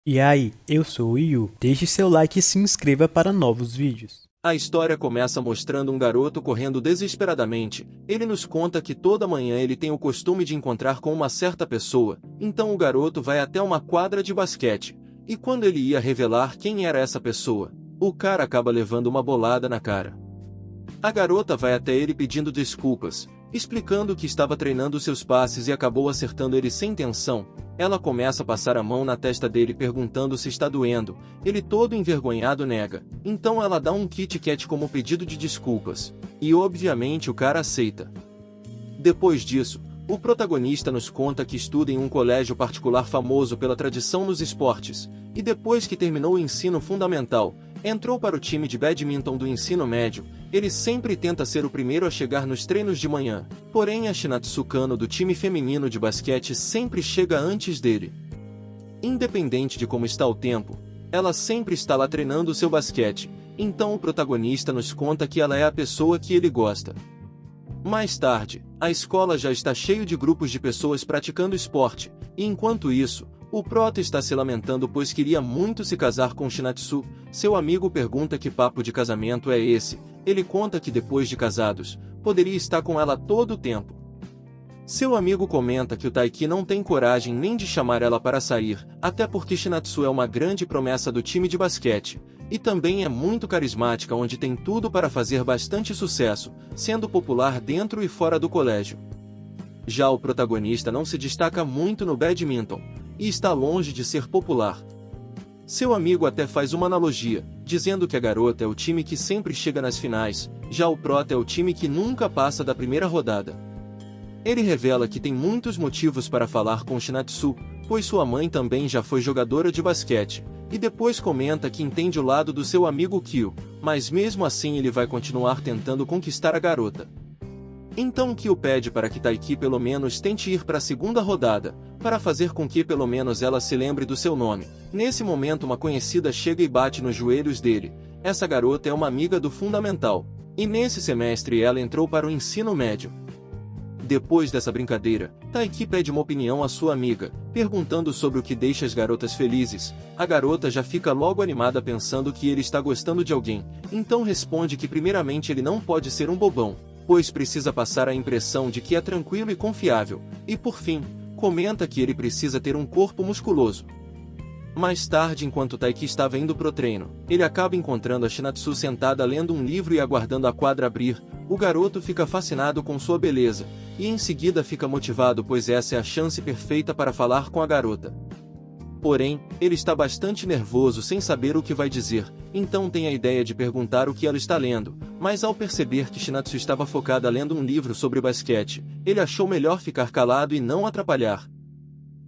E aí, eu sou o Yu. Deixe seu like e se inscreva para novos vídeos. A história começa mostrando um garoto correndo desesperadamente. Ele nos conta que toda manhã ele tem o costume de encontrar com uma certa pessoa, então o garoto vai até uma quadra de basquete. E quando ele ia revelar quem era essa pessoa, o cara acaba levando uma bolada na cara. A garota vai até ele pedindo desculpas, explicando que estava treinando seus passes e acabou acertando ele sem intenção. Ela começa a passar a mão na testa dele perguntando se está doendo. Ele todo envergonhado nega. Então ela dá um Kit Kat como pedido de desculpas. E obviamente o cara aceita. Depois disso, o protagonista nos conta que estuda em um colégio particular famoso pela tradição nos esportes. E depois que terminou o ensino fundamental, entrou para o time de badminton do ensino médio. Ele sempre tenta ser o primeiro a chegar nos treinos de manhã, porém a Shinatsu Kano do time feminino de basquete sempre chega antes dele. Independente de como está o tempo, ela sempre está lá treinando seu basquete, então o protagonista nos conta que ela é a pessoa que ele gosta. Mais tarde, a escola já está cheio de grupos de pessoas praticando esporte, e enquanto isso, o prota está se lamentando pois queria muito se casar com Shinatsu. Seu amigo pergunta que papo de casamento é esse. Ele conta que depois de casados, poderia estar com ela todo o tempo. Seu amigo comenta que o Taiki não tem coragem nem de chamar ela para sair, até porque Shinatsu é uma grande promessa do time de basquete, e também é muito carismática onde tem tudo para fazer bastante sucesso, sendo popular dentro e fora do colégio. Já o protagonista não se destaca muito no badminton, e está longe de ser popular. Seu amigo até faz uma analogia, dizendo que a garota é o time que sempre chega nas finais, já o prota é o time que nunca passa da primeira rodada. Ele revela que tem muitos motivos para falar com Shinatsu, pois sua mãe também já foi jogadora de basquete, e depois comenta que entende o lado do seu amigo Kyo, mas mesmo assim ele vai continuar tentando conquistar a garota. Então Kyo pede para que Taiki pelo menos tente ir para a segunda rodada, para fazer com que pelo menos ela se lembre do seu nome. Nesse momento uma conhecida chega e bate nos joelhos dele. Essa garota é uma amiga do fundamental, e nesse semestre ela entrou para o ensino médio. Depois dessa brincadeira, Taiki pede uma opinião à sua amiga, perguntando sobre o que deixa as garotas felizes. A garota já fica logo animada pensando que ele está gostando de alguém, então responde que primeiramente ele não pode ser um bobão, pois precisa passar a impressão de que é tranquilo e confiável, e por fim, comenta que ele precisa ter um corpo musculoso. Mais tarde, enquanto Taiki estava indo pro treino, ele acaba encontrando a Shinatsu sentada lendo um livro e aguardando a quadra abrir. O garoto fica fascinado com sua beleza, e em seguida fica motivado pois essa é a chance perfeita para falar com a garota. Porém, ele está bastante nervoso sem saber o que vai dizer, então tem a ideia de perguntar o que ela está lendo, mas ao perceber que Shinatsu estava focada lendo um livro sobre basquete, ele achou melhor ficar calado e não atrapalhar.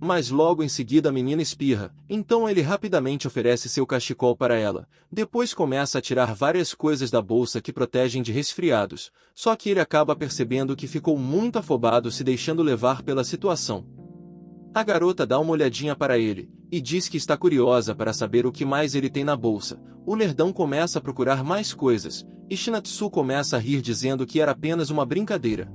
Mas logo em seguida a menina espirra, então ele rapidamente oferece seu cachecol para ela, depois começa a tirar várias coisas da bolsa que protegem de resfriados, só que ele acaba percebendo que ficou muito afobado se deixando levar pela situação. A garota dá uma olhadinha para ele, e diz que está curiosa para saber o que mais ele tem na bolsa. O nerdão começa a procurar mais coisas, e Shinatsu começa a rir dizendo que era apenas uma brincadeira.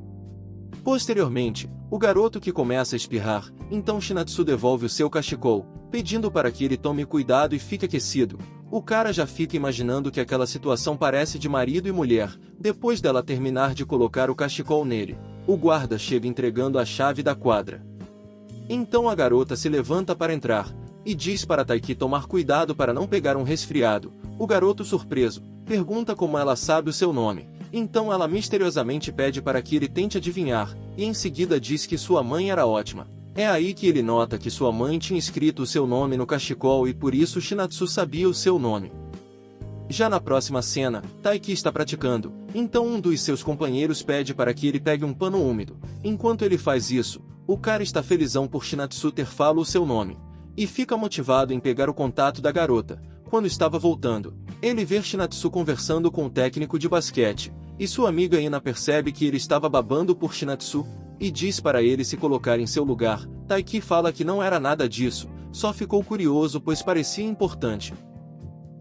Posteriormente, o garoto que começa a espirrar, então Shinatsu devolve o seu cachecol, pedindo para que ele tome cuidado e fique aquecido. O cara já fica imaginando que aquela situação parece de marido e mulher, depois dela terminar de colocar o cachecol nele. O guarda chega entregando a chave da quadra. Então a garota se levanta para entrar, e diz para Taiki tomar cuidado para não pegar um resfriado. O garoto surpreso, pergunta como ela sabe o seu nome, então ela misteriosamente pede para que ele tente adivinhar, e em seguida diz que sua mãe era ótima. É aí que ele nota que sua mãe tinha escrito o seu nome no cachecol e por isso Shinatsu sabia o seu nome. Já na próxima cena, Taiki está praticando, então um dos seus companheiros pede para que ele pegue um pano úmido. Enquanto ele faz isso, o cara está felizão por Shinatsu ter falado o seu nome, e fica motivado em pegar o contato da garota. Quando estava voltando, ele vê Shinatsu conversando com o técnico de basquete, e sua amiga Ina percebe que ele estava babando por Shinatsu, e diz para ele se colocar em seu lugar. Taiki fala que não era nada disso, só ficou curioso pois parecia importante.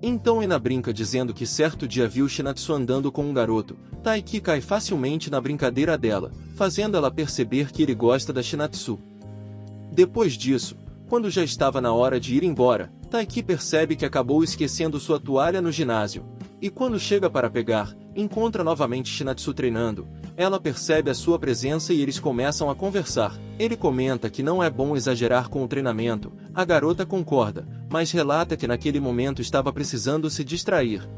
Então Ina brinca dizendo que certo dia viu Shinatsu andando com um garoto. Taiki cai facilmente na brincadeira dela, fazendo ela perceber que ele gosta da Shinatsu. Depois disso, quando já estava na hora de ir embora, Taiki percebe que acabou esquecendo sua toalha no ginásio. E quando chega para pegar, encontra novamente Shinatsu treinando. Ela percebe a sua presença e eles começam a conversar. Ele comenta que não é bom exagerar com o treinamento. A garota concorda, mas relata que naquele momento estava precisando se distrair.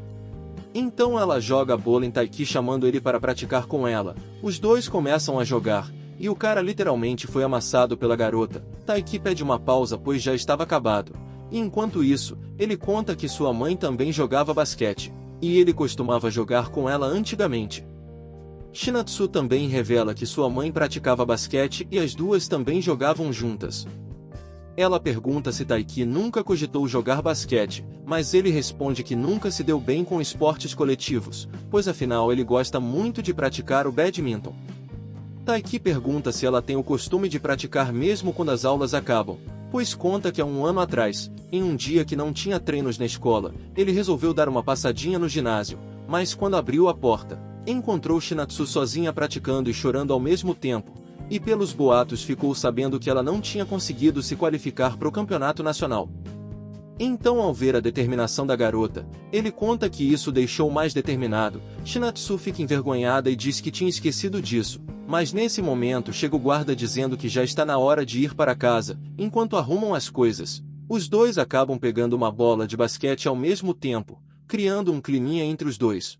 Então ela joga a bola em Taiki chamando ele para praticar com ela. Os dois começam a jogar, e o cara literalmente foi amassado pela garota. Taiki pede uma pausa pois já estava acabado. E enquanto isso, ele conta que sua mãe também jogava basquete, e ele costumava jogar com ela antigamente. Shinatsu também revela que sua mãe praticava basquete e as duas também jogavam juntas. Ela pergunta se Taiki nunca cogitou jogar basquete, mas ele responde que nunca se deu bem com esportes coletivos, pois afinal ele gosta muito de praticar o badminton. Taiki pergunta se ela tem o costume de praticar mesmo quando as aulas acabam, pois conta que há um ano atrás, em um dia que não tinha treinos na escola, ele resolveu dar uma passadinha no ginásio, mas quando abriu a porta, encontrou Shinatsu sozinha praticando e chorando ao mesmo tempo, e pelos boatos ficou sabendo que ela não tinha conseguido se qualificar para o campeonato nacional. Então, ao ver a determinação da garota, ele conta que isso deixou mais determinado. Shinatsu fica envergonhada e diz que tinha esquecido disso, mas nesse momento chega o guarda dizendo que já está na hora de ir para casa. Enquanto arrumam as coisas, os dois acabam pegando uma bola de basquete ao mesmo tempo, criando um climinha entre os dois.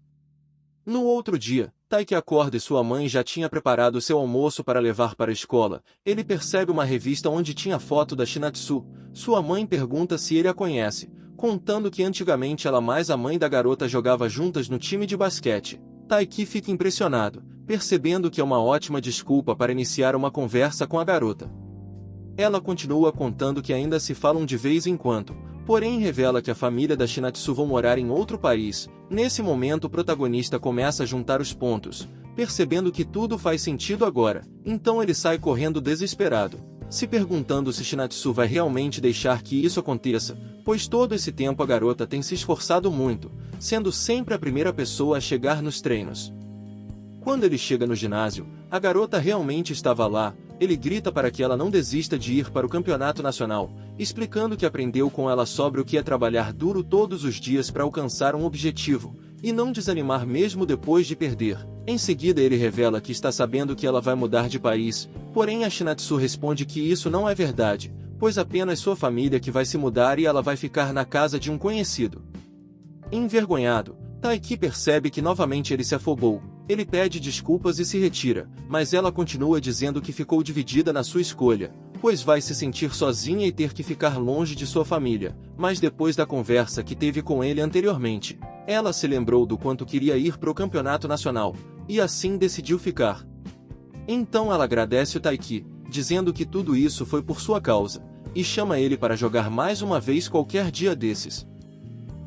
No outro dia, Taiki acorda e sua mãe já tinha preparado seu almoço para levar para a escola. Ele percebe uma revista onde tinha foto da Shinatsu. Sua mãe pergunta se ele a conhece, contando que antigamente ela mais a mãe da garota jogava juntas no time de basquete. Taiki fica impressionado, percebendo que é uma ótima desculpa para iniciar uma conversa com a garota. Ela continua contando que ainda se falam de vez em quando, porém revela que a família da Shinatsu vão morar em outro país. Nesse momento o protagonista começa a juntar os pontos, percebendo que tudo faz sentido agora, então ele sai correndo desesperado, se perguntando se Shinatsu vai realmente deixar que isso aconteça, pois todo esse tempo a garota tem se esforçado muito, sendo sempre a primeira pessoa a chegar nos treinos. Quando ele chega no ginásio, a garota realmente estava lá. Ele grita para que ela não desista de ir para o campeonato nacional, explicando que aprendeu com ela sobre o que é trabalhar duro todos os dias para alcançar um objetivo, e não desanimar mesmo depois de perder. Em seguida ele revela que está sabendo que ela vai mudar de país, porém a Shinatsu responde que isso não é verdade, pois apenas sua família que vai se mudar e ela vai ficar na casa de um conhecido. Envergonhado, Taiki percebe que novamente ele se afobou. Ele pede desculpas e se retira, mas ela continua dizendo que ficou dividida na sua escolha, pois vai se sentir sozinha e ter que ficar longe de sua família. Mas depois da conversa que teve com ele anteriormente, ela se lembrou do quanto queria ir para o campeonato nacional, e assim decidiu ficar. Então ela agradece o Taiki, dizendo que tudo isso foi por sua causa, e chama ele para jogar mais uma vez qualquer dia desses.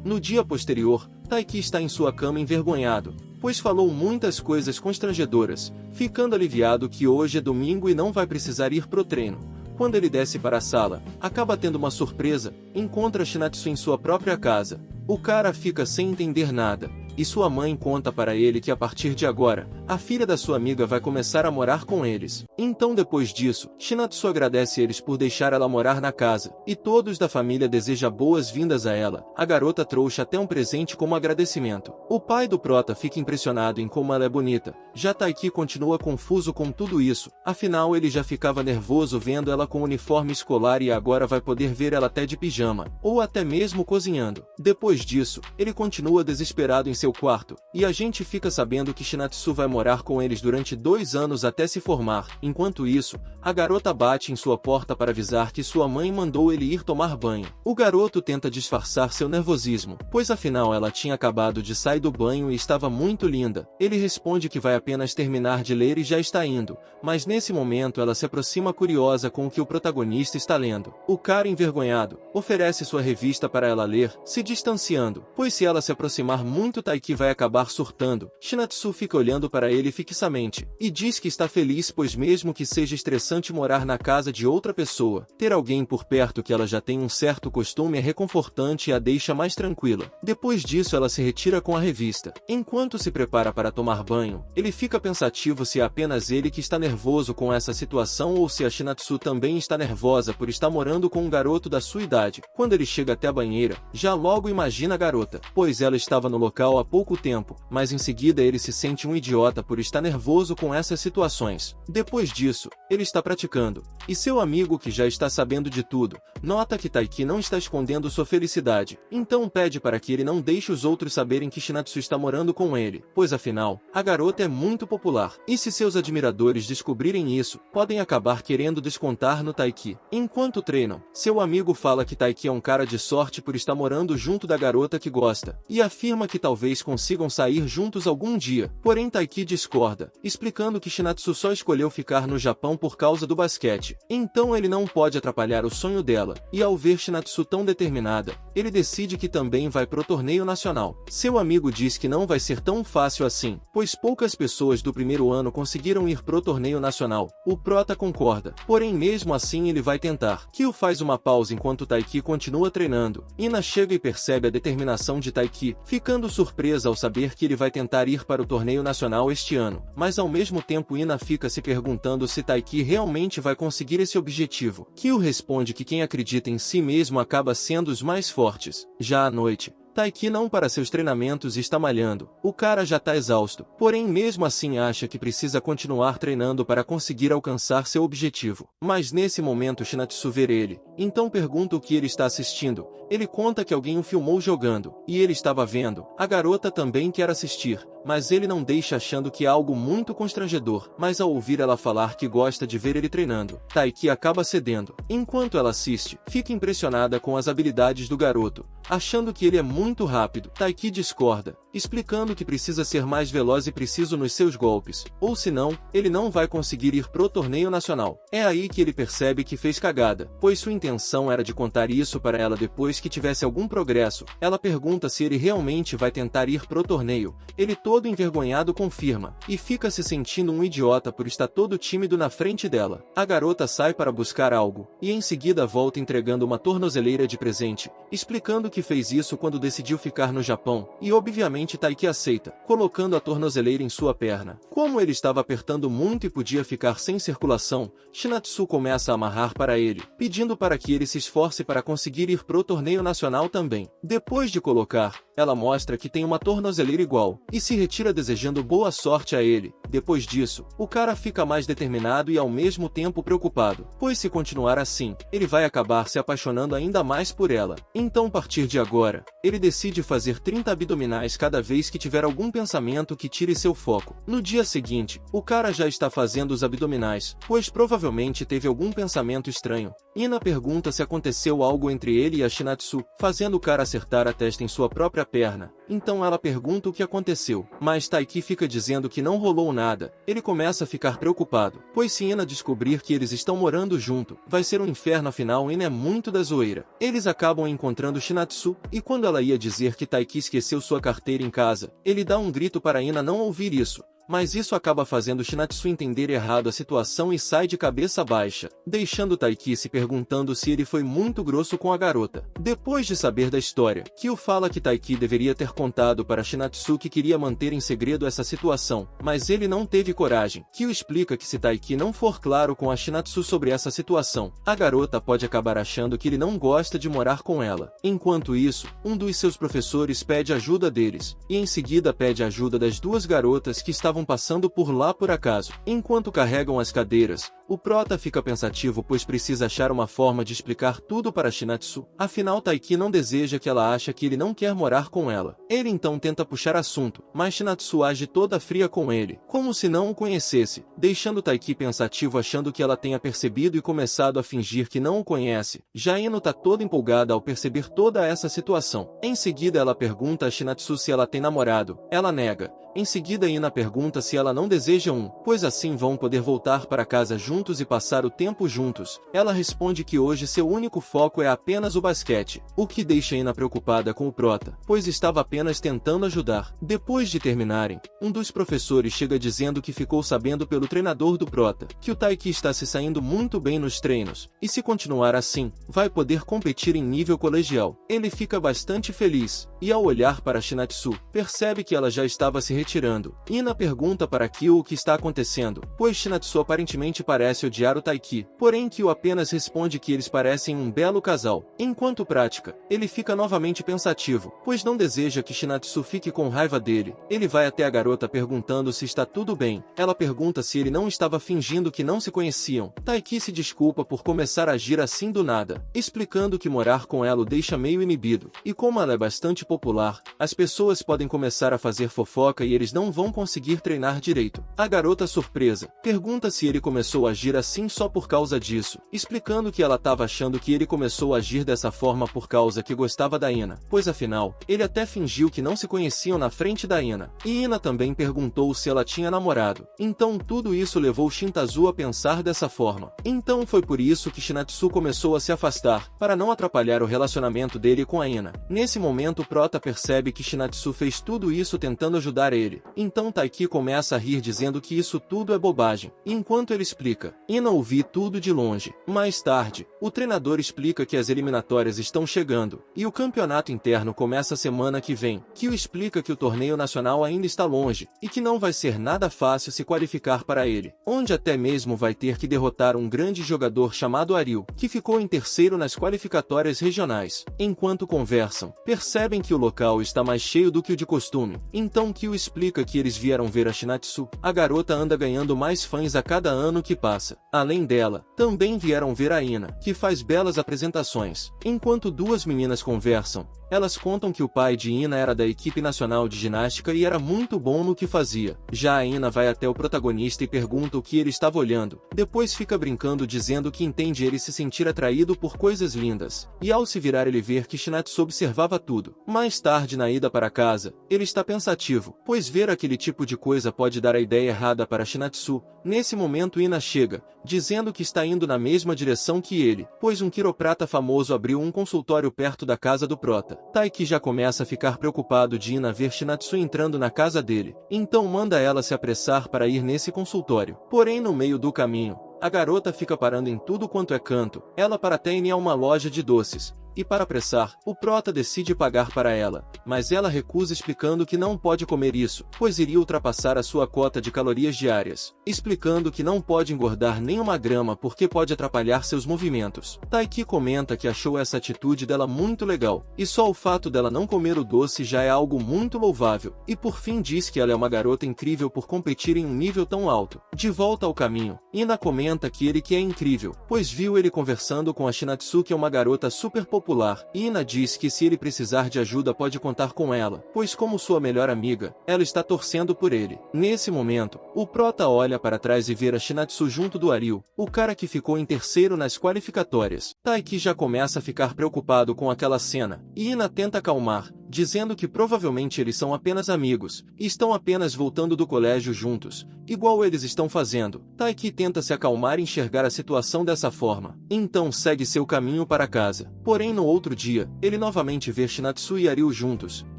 No dia posterior, Taiki está em sua cama envergonhado, pois falou muitas coisas constrangedoras, ficando aliviado que hoje é domingo e não vai precisar ir pro treino. Quando ele desce para a sala, acaba tendo uma surpresa, encontra Shinatsu em sua própria casa. O cara fica sem entender nada, e sua mãe conta para ele que a partir de agora, a filha da sua amiga vai começar a morar com eles. Então depois disso, Shinatsu agradece eles por deixar ela morar na casa, e todos da família desejam boas-vindas a ela. A garota trouxe até um presente como agradecimento. O pai do prota fica impressionado em como ela é bonita, já Taiki continua confuso com tudo isso, afinal ele já ficava nervoso vendo ela com uniforme escolar e agora vai poder ver ela até de pijama, ou até mesmo cozinhando. Depois disso, ele continua desesperado em seu quarto, e a gente fica sabendo que Shinatsu vai morar com eles durante 2 anos até se formar. Enquanto isso, a garota bate em sua porta para avisar que sua mãe mandou ele ir tomar banho. O garoto tenta disfarçar seu nervosismo, pois afinal ela tinha acabado de sair do banho e estava muito linda. Ele responde que vai apenas terminar de ler e já está indo, mas nesse momento ela se aproxima curiosa com o que o protagonista está lendo. O cara envergonhado oferece sua revista para ela ler, se distanciando, pois se ela se aproximar muito Taiki Taiki vai acabar surtando. Shinatsu fica olhando para ele fixamente e diz que está feliz, pois mesmo que seja estressante morar na casa de outra pessoa, ter alguém por perto que ela já tem um certo costume é reconfortante e a deixa mais tranquila. Depois disso, ela se retira com a revista. Enquanto se prepara para tomar banho, ele fica pensativo se é apenas ele que está nervoso com essa situação ou se a Shinatsu também está nervosa por estar morando com um garoto da sua idade. Quando ele chega até a banheira, já logo imagina a garota, pois ela estava no local há pouco tempo, mas em seguida ele se sente um idiota por estar nervoso com essas situações. Depois disso, ele está praticando, e seu amigo, que já está sabendo de tudo, nota que Taiki não está escondendo sua felicidade, então pede para que ele não deixe os outros saberem que Shinatsu está morando com ele, pois afinal, a garota é muito popular, e se seus admiradores descobrirem isso, podem acabar querendo descontar no Taiki. Enquanto treinam, seu amigo fala que Taiki é um cara de sorte por estar morando junto da garota que gosta, e afirma que talvez consigam sair juntos algum dia, porém Taiki discorda, explicando que Shinatsu só escolheu ficar no Japão por causa do basquete, então ele não pode atrapalhar o sonho dela, e ao ver Shinatsu tão determinada, ele decide que também vai pro torneio nacional. Seu amigo diz que não vai ser tão fácil assim, pois poucas pessoas do primeiro ano conseguiram ir pro torneio nacional. O prota concorda, porém mesmo assim ele vai tentar. Kyo faz uma pausa enquanto Taiki continua treinando. Ina chega e percebe a determinação de Taiki, ficando surpresa ao saber que ele vai tentar ir para o torneio nacional este ano, mas ao mesmo tempo Ina fica se perguntando se Taiki realmente vai conseguir esse objetivo. Kyo responde que quem acredita em si mesmo acaba sendo os mais fortes. Já à noite, Taiki não para seus treinamentos e está malhando. O cara já está exausto, porém mesmo assim acha que precisa continuar treinando para conseguir alcançar seu objetivo. Mas nesse momento Shinatsu vê ele, então pergunta o que ele está assistindo. Ele conta que alguém o filmou jogando, e ele estava vendo. A garota também quer assistir, mas ele não deixa, achando que é algo muito constrangedor. Mas ao ouvir ela falar que gosta de ver ele treinando, Taiki acaba cedendo. Enquanto ela assiste, fica impressionada com as habilidades do garoto, achando que ele é muito rápido. Taiki discorda, explicando que precisa ser mais veloz e preciso nos seus golpes, ou senão, ele não vai conseguir ir pro torneio nacional. É aí que ele percebe que fez cagada, pois sua intenção era de contar isso para ela depois que tivesse algum progresso. Ela pergunta se ele realmente vai tentar ir pro torneio. Ele todo envergonhado confirma, e fica se sentindo um idiota por estar todo tímido na frente dela. A garota sai para buscar algo, e em seguida volta entregando uma tornozeleira de presente, explicando que fez isso quando decidiu ficar no Japão, e obviamente Taiki aceita, colocando a tornozeleira em sua perna. Como ele estava apertando muito e podia ficar sem circulação, Shinatsu começa a amarrar para ele, pedindo para que ele se esforce para conseguir ir pro torneio nacional também. Depois de colocar, ela mostra que tem uma tornozeleira igual, e se retira desejando boa sorte a ele. Depois disso, o cara fica mais determinado e ao mesmo tempo preocupado, pois se continuar assim, ele vai acabar se apaixonando ainda mais por ela. Então a partir de agora, ele decide fazer 30 abdominais cada vez que tiver algum pensamento que tire seu foco. No dia seguinte, o cara já está fazendo os abdominais, pois provavelmente teve algum pensamento estranho. Ina pergunta se aconteceu algo entre ele e a Shinatsu, fazendo o cara acertar a testa em sua própria perna. Então ela pergunta o que aconteceu, mas Taiki fica dizendo que não rolou nada. Ele começa a ficar preocupado, pois se Ina descobrir que eles estão morando junto, vai ser um inferno, afinal Ina é muito da zoeira. Eles acabam encontrando Shinatsu, e quando ela ia dizer que Taiki esqueceu sua carteira em casa, ele dá um grito para Ina não ouvir isso. Mas isso acaba fazendo Shinatsu entender errado a situação e sai de cabeça baixa, deixando Taiki se perguntando se ele foi muito grosso com a garota. Depois de saber da história, Kyo fala que Taiki deveria ter contado para Shinatsu que queria manter em segredo essa situação, mas ele não teve coragem. Kyo explica que se Taiki não for claro com a Shinatsu sobre essa situação, a garota pode acabar achando que ele não gosta de morar com ela. Enquanto isso, um dos seus professores pede ajuda deles, e em seguida pede ajuda das duas garotas que estavam passando por lá por acaso. Enquanto carregam as cadeiras, o prota fica pensativo, pois precisa achar uma forma de explicar tudo para Shinatsu. Afinal, Taiki não deseja, que ela acha que ele não quer morar com ela. Ele então tenta puxar assunto, mas Shinatsu age toda fria com ele, como se não o conhecesse, deixando Taiki pensativo, achando que ela tenha percebido e começado a fingir que não o conhece. Já Ino tá toda empolgada ao perceber toda essa situação. Em seguida ela pergunta a Shinatsu se ela tem namorado. Ela nega. Em seguida Ina pergunta se ela não deseja um, pois assim vão poder voltar para casa juntos juntos e passar o tempo juntos. Ela responde que hoje seu único foco é apenas o basquete, o que deixa Ina preocupada com o prota, pois estava apenas tentando ajudar. Depois de terminarem, um dos professores chega dizendo que ficou sabendo pelo treinador do prota que o Taiki está se saindo muito bem nos treinos, e se continuar assim, vai poder competir em nível colegial. Ele fica bastante feliz, e ao olhar para Shinatsu, percebe que ela já estava se retirando. Ina pergunta para Kyo o que está acontecendo, pois Shinatsu aparentemente parece odiar o Taiki, porém Kyo apenas responde que eles parecem um belo casal. Enquanto prática, ele fica novamente pensativo, pois não deseja que Shinatsu fique com raiva dele. Ele vai até a garota perguntando se está tudo bem. Ela pergunta se ele não estava fingindo que não se conheciam. Taiki se desculpa por começar a agir assim do nada, explicando que morar com ela o deixa meio inibido, e como ela é bastante popular, as pessoas podem começar a fazer fofoca e eles não vão conseguir treinar direito. A garota, surpresa, pergunta se ele começou a agir assim só por causa disso, explicando que ela estava achando que ele começou a agir dessa forma por causa que gostava da Ina, pois afinal, ele até fingiu que não se conheciam na frente da Ina. E Ina também perguntou se ela tinha namorado. Então tudo isso levou Shintazu a pensar dessa forma. Então foi por isso que Shinatsu começou a se afastar, para não atrapalhar o relacionamento dele com a Ina. Nesse momento o prota percebe que Shinatsu fez tudo isso tentando ajudar ele. Então Taiki começa a rir dizendo que isso tudo é bobagem. Enquanto ele explica, Ina ouve tudo de longe. Mais tarde, o treinador explica que as eliminatórias estão chegando, e o campeonato interno começa a semana que vem. Kyo explica que o torneio nacional ainda está longe, e que não vai ser nada fácil se qualificar para ele, onde até mesmo vai ter que derrotar um grande jogador chamado Ariu, que ficou em terceiro nas qualificatórias regionais. Enquanto conversam, percebem que o local está mais cheio do que o de costume. Então Kyo explica que eles vieram ver a Shinatsu. A garota anda ganhando mais fãs a cada ano que passa. Além dela, também vieram ver a Ina, que faz belas apresentações. Enquanto duas meninas conversam, elas contam que o pai de Ina era da equipe nacional de ginástica e era muito bom no que fazia. Já a Ina vai até o protagonista e pergunta o que ele estava olhando. Depois fica brincando dizendo que entende ele se sentir atraído por coisas lindas. E ao se virar ele vê que Shinatsu observava tudo. Mais tarde na ida para casa, ele está pensativo, pois ver aquele tipo de coisa pode dar a ideia errada para Shinatsu. Nesse momento Ina chega, dizendo que está indo na mesma direção que ele, pois um quiroprata famoso abriu um consultório perto da casa do prota. Taiki já começa a ficar preocupado de Ina ver Shinatsu entrando na casa dele, então manda ela se apressar para ir nesse consultório. Porém no meio do caminho, a garota fica parando em tudo quanto é canto. Ela para até ir a uma loja de doces, e para apressar, o prota decide pagar para ela, mas ela recusa explicando que não pode comer isso, pois iria ultrapassar a sua cota de calorias diárias, explicando que não pode engordar nem uma grama porque pode atrapalhar seus movimentos. Taiki comenta que achou essa atitude dela muito legal, e só o fato dela não comer o doce já é algo muito louvável, e por fim diz que ela é uma garota incrível por competir em um nível tão alto. De volta ao caminho, Ina comenta que ele que é incrível, pois viu ele conversando com a Shinatsu, que é uma garota super popular. Ina diz que se ele precisar de ajuda pode contar com ela, pois como sua melhor amiga, ela está torcendo por ele. Nesse momento, o prota olha para trás e vê a Shinatsu junto do Ariu, o cara que ficou em terceiro nas qualificatórias. Taiki já começa a ficar preocupado com aquela cena, e Ina tenta acalmar, dizendo que provavelmente eles são apenas amigos, e estão apenas voltando do colégio juntos, igual eles estão fazendo. Taiki tenta se acalmar e enxergar a situação dessa forma, então segue seu caminho para casa. Porém no outro dia, ele novamente vê Shinatsu e Ariu juntos.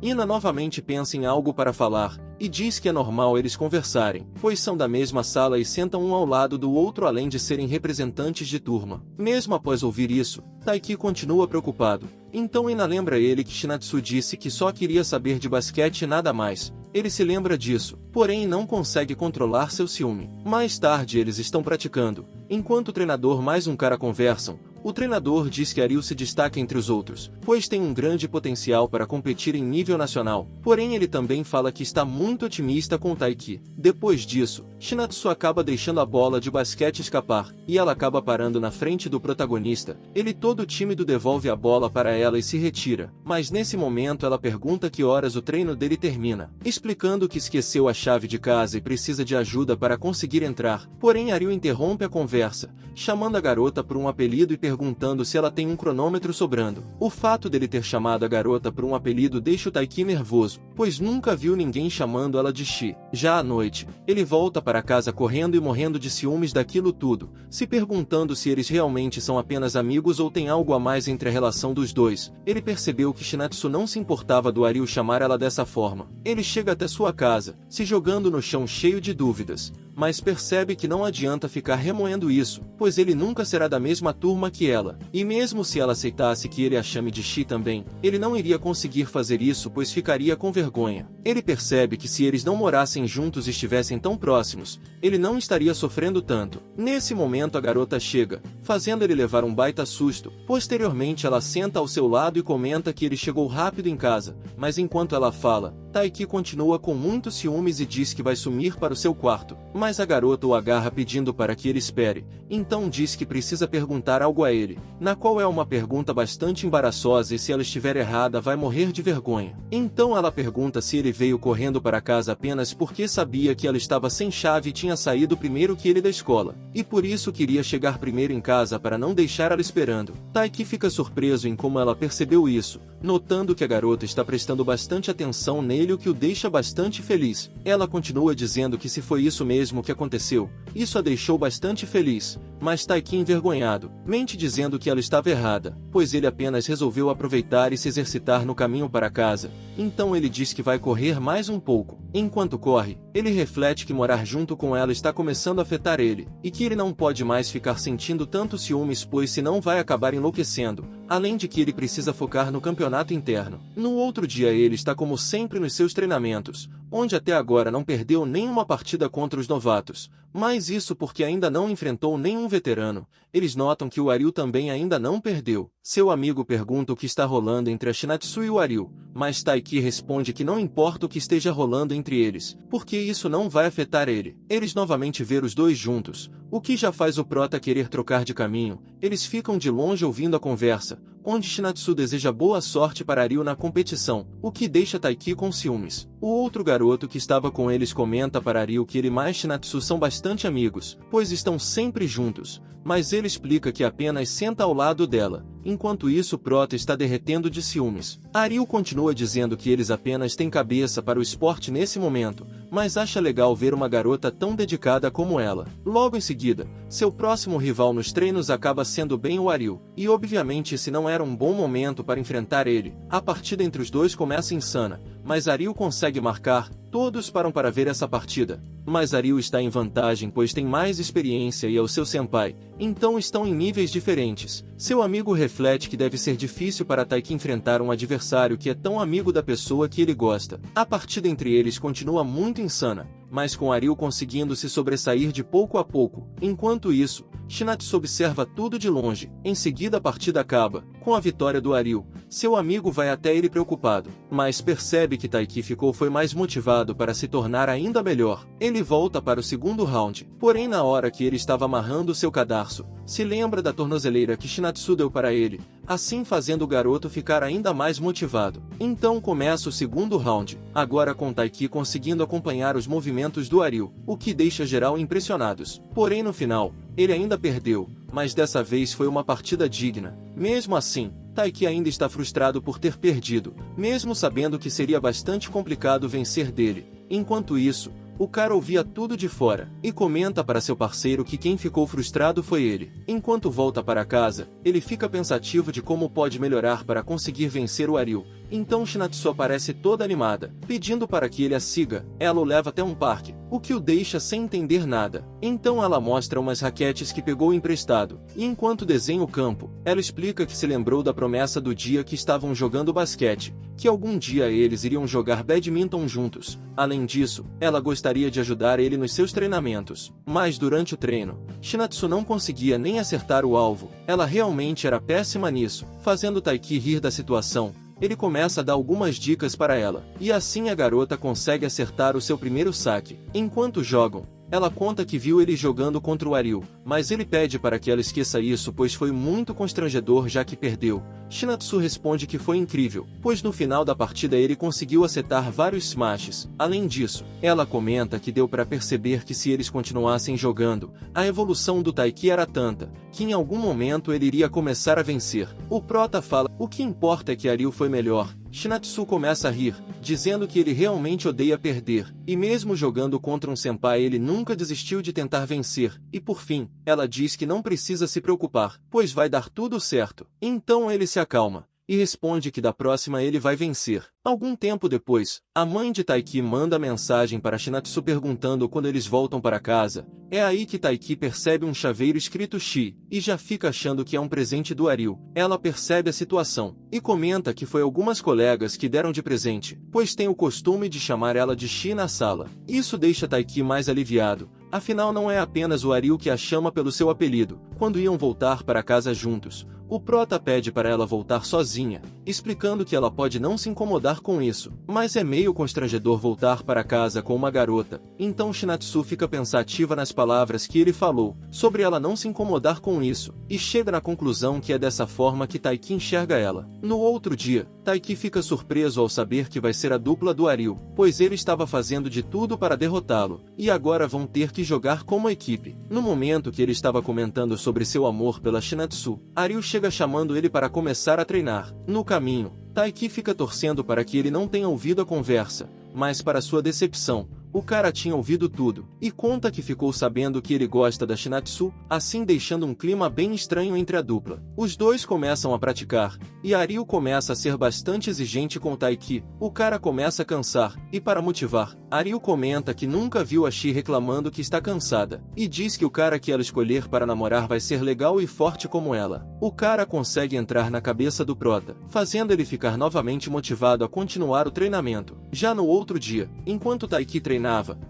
Ina novamente pensa em algo para falar, e diz que é normal eles conversarem, pois são da mesma sala e sentam um ao lado do outro além de serem representantes de turma. Mesmo após ouvir isso, Taiki continua preocupado. Então Ina lembra ele que Shinatsu disse que só queria saber de basquete e nada mais. Ele se lembra disso, porém não consegue controlar seu ciúme. Mais tarde eles estão praticando. Enquanto o treinador mais um cara conversam, o treinador diz que Ariu se destaca entre os outros, pois tem um grande potencial para competir em nível nacional. Porém ele também fala que está muito otimista com o Taiki. Depois disso, Shinatsu acaba deixando a bola de basquete escapar, e ela acaba parando na frente do protagonista. Ele todo tímido devolve a bola para ela e se retira, mas nesse momento ela pergunta que horas o treino dele termina, explicando que esqueceu a chave de casa e precisa de ajuda para conseguir entrar. Porém Ariu interrompe a conversa, chamando a garota por um apelido e perguntando se ela tem um cronômetro sobrando. O fato dele ter chamado a garota por um apelido deixa o Taiki nervoso, pois nunca viu ninguém chamando ela de Shi. Já à noite, ele volta para casa correndo e morrendo de ciúmes daquilo tudo, se perguntando se eles realmente são apenas amigos ou tem algo a mais entre a relação dos dois. Ele percebeu que Shinatsu não se importava do Aryu chamar ela dessa forma. Ele chega até sua casa, se jogando no chão cheio de dúvidas, mas percebe que não adianta ficar remoendo isso, pois ele nunca será da mesma turma que ela. E mesmo se ela aceitasse que ele a chame de Shi também, ele não iria conseguir fazer isso pois ficaria com vergonha. Ele percebe que se eles não morassem juntos e estivessem tão próximos, ele não estaria sofrendo tanto. Nesse momento a garota chega, fazendo ele levar um baita susto. Posteriormente ela senta ao seu lado e comenta que ele chegou rápido em casa, mas enquanto ela fala, Taiki continua com muitos ciúmes e diz que vai sumir para o seu quarto, mas a garota o agarra pedindo para que ele espere, então diz que precisa perguntar algo a ele, na qual é uma pergunta bastante embaraçosa e se ela estiver errada vai morrer de vergonha. Então ela pergunta se ele veio correndo para casa apenas porque sabia que ela estava sem chave e tinha saído primeiro que ele da escola, e por isso queria chegar primeiro em casa para não deixar ela esperando. Taiki fica surpreso em como ela percebeu isso, notando que a garota está prestando bastante atenção nele, o que o deixa bastante feliz. Ela continua dizendo que se foi isso mesmo que aconteceu, isso a deixou bastante feliz, mas Taiki envergonhado, mente dizendo que ela estava errada, pois ele apenas resolveu aproveitar e se exercitar no caminho para casa, então ele diz que vai correr mais um pouco. Enquanto corre, ele reflete que morar junto com ela está começando a afetar ele, e que ele não pode mais ficar sentindo tanto ciúmes pois senão vai acabar enlouquecendo, além de que ele precisa focar no campeonato interno. No outro dia ele está como sempre nos seus treinamentos, onde até agora não perdeu nenhuma partida contra os novatos, mas isso porque ainda não enfrentou nenhum veterano. Eles notam que o Aryu também ainda não perdeu. Seu amigo pergunta o que está rolando entre a Shinatsu e o Aryu, mas Taiki responde que não importa o que esteja rolando entre eles, porque isso não vai afetar ele. Eles novamente vê os dois juntos, o que já faz o prota querer trocar de caminho. Eles ficam de longe ouvindo a conversa, onde Shinatsu deseja boa sorte para Aryu na competição, o que deixa Taiki com ciúmes. O outro garoto que estava com eles comenta para Aryu que ele mais Shinatsu são bastante amigos, pois estão sempre juntos, mas ele explica que apenas senta ao lado dela. Enquanto isso, Prota está derretendo de ciúmes. Aryu continua dizendo que eles apenas têm cabeça para o esporte nesse momento, mas acha legal ver uma garota tão dedicada como ela. Logo em seguida, seu próximo rival nos treinos acaba sendo bem o Aryu, e obviamente esse não era um bom momento para enfrentar ele. A partida entre os dois começa insana, mas Aryu consegue marcar. Todos param para ver essa partida, mas Aryu está em vantagem pois tem mais experiência e é o seu senpai, então estão em níveis diferentes. Seu amigo reflete que deve ser difícil para Taiki enfrentar um adversário que é tão amigo da pessoa que ele gosta. A partida entre eles continua muito insana, mas com Aryu conseguindo se sobressair de pouco a pouco. Enquanto isso, Shinatsu observa tudo de longe. Em seguida a partida acaba, com a vitória do Aryu. Seu amigo vai até ele preocupado, mas percebe que Taiki foi mais motivado para se tornar ainda melhor. Ele volta para o segundo round, porém na hora que ele estava amarrando seu cadarço, se lembra da tornozeleira que Shinatsu deu para ele, assim fazendo o garoto ficar ainda mais motivado. Então começa o segundo round, agora com Taiki conseguindo acompanhar os movimentos do Aryu, o que deixa geral impressionados. Porém no final, ele ainda perdeu, mas dessa vez foi uma partida digna. Mesmo assim, Taiki ainda está frustrado por ter perdido, mesmo sabendo que seria bastante complicado vencer dele. Enquanto isso, o cara ouvia tudo de fora, e comenta para seu parceiro que quem ficou frustrado foi ele. Enquanto volta para casa, ele fica pensativo de como pode melhorar para conseguir vencer o Aryu. Então Shinatsu aparece toda animada, pedindo para que ele a siga. Ela o leva até um parque, o que o deixa sem entender nada. Então ela mostra umas raquetes que pegou emprestado, e enquanto desenha o campo, ela explica que se lembrou da promessa do dia que estavam jogando basquete, que algum dia eles iriam jogar badminton juntos. Além disso, ela gostaria de ajudar ele nos seus treinamentos. Mas durante o treino, Shinatsu não conseguia nem acertar o alvo. Ela realmente era péssima nisso, fazendo Taiki rir da situação. Ele começa a dar algumas dicas para ela, e assim a garota consegue acertar o seu primeiro saque. Enquanto jogam, ela conta que viu ele jogando contra o Aryu, mas ele pede para que ela esqueça isso pois foi muito constrangedor já que perdeu. Shinatsu responde que foi incrível, pois no final da partida ele conseguiu acertar vários smashes. Além disso, ela comenta que deu para perceber que se eles continuassem jogando, a evolução do Taiki era tanta, que em algum momento ele iria começar a vencer. O prota fala, o que importa é que Aryu foi melhor. Shinatsu começa a rir, dizendo que ele realmente odeia perder, e mesmo jogando contra um senpai ele nunca desistiu de tentar vencer, e por fim, ela diz que não precisa se preocupar, pois vai dar tudo certo. Então ele se acalma, e responde que da próxima ele vai vencer. Algum tempo depois, a mãe de Taiki manda mensagem para Shinatsu perguntando quando eles voltam para casa. É aí que Taiki percebe um chaveiro escrito Shi, e já fica achando que é um presente do Aryu. Ela percebe a situação, e comenta que foi algumas colegas que deram de presente, pois tem o costume de chamar ela de Shi na sala. Isso deixa Taiki mais aliviado, afinal não é apenas o Aryu que a chama pelo seu apelido. Quando iam voltar para casa juntos, o prota pede para ela voltar sozinha, explicando que ela pode não se incomodar com isso, mas é meio constrangedor voltar para casa com uma garota. Então Shinatsu fica pensativa nas palavras que ele falou, sobre ela não se incomodar com isso, e chega na conclusão que é dessa forma que Taiki enxerga ela. No outro dia, Taiki fica surpreso ao saber que vai ser a dupla do Aryu, pois ele estava fazendo de tudo para derrotá-lo, e agora vão ter que jogar como equipe. No momento que ele estava comentando sobre seu amor pela Shinatsu, Aryu chega chamando ele para começar a treinar. No caminho, Taiki fica torcendo para que ele não tenha ouvido a conversa, mas para sua decepção, o cara tinha ouvido tudo, e conta que ficou sabendo que ele gosta da Shinatsu, assim deixando um clima bem estranho entre a dupla. Os dois começam a praticar, e Aryu começa a ser bastante exigente com Taiki. O cara começa a cansar, e para motivar, Aryu comenta que nunca viu a Shi reclamando que está cansada, e diz que o cara que ela escolher para namorar vai ser legal e forte como ela. O cara consegue entrar na cabeça do prota, fazendo ele ficar novamente motivado a continuar o treinamento. Já no outro dia, enquanto Taiki treinava,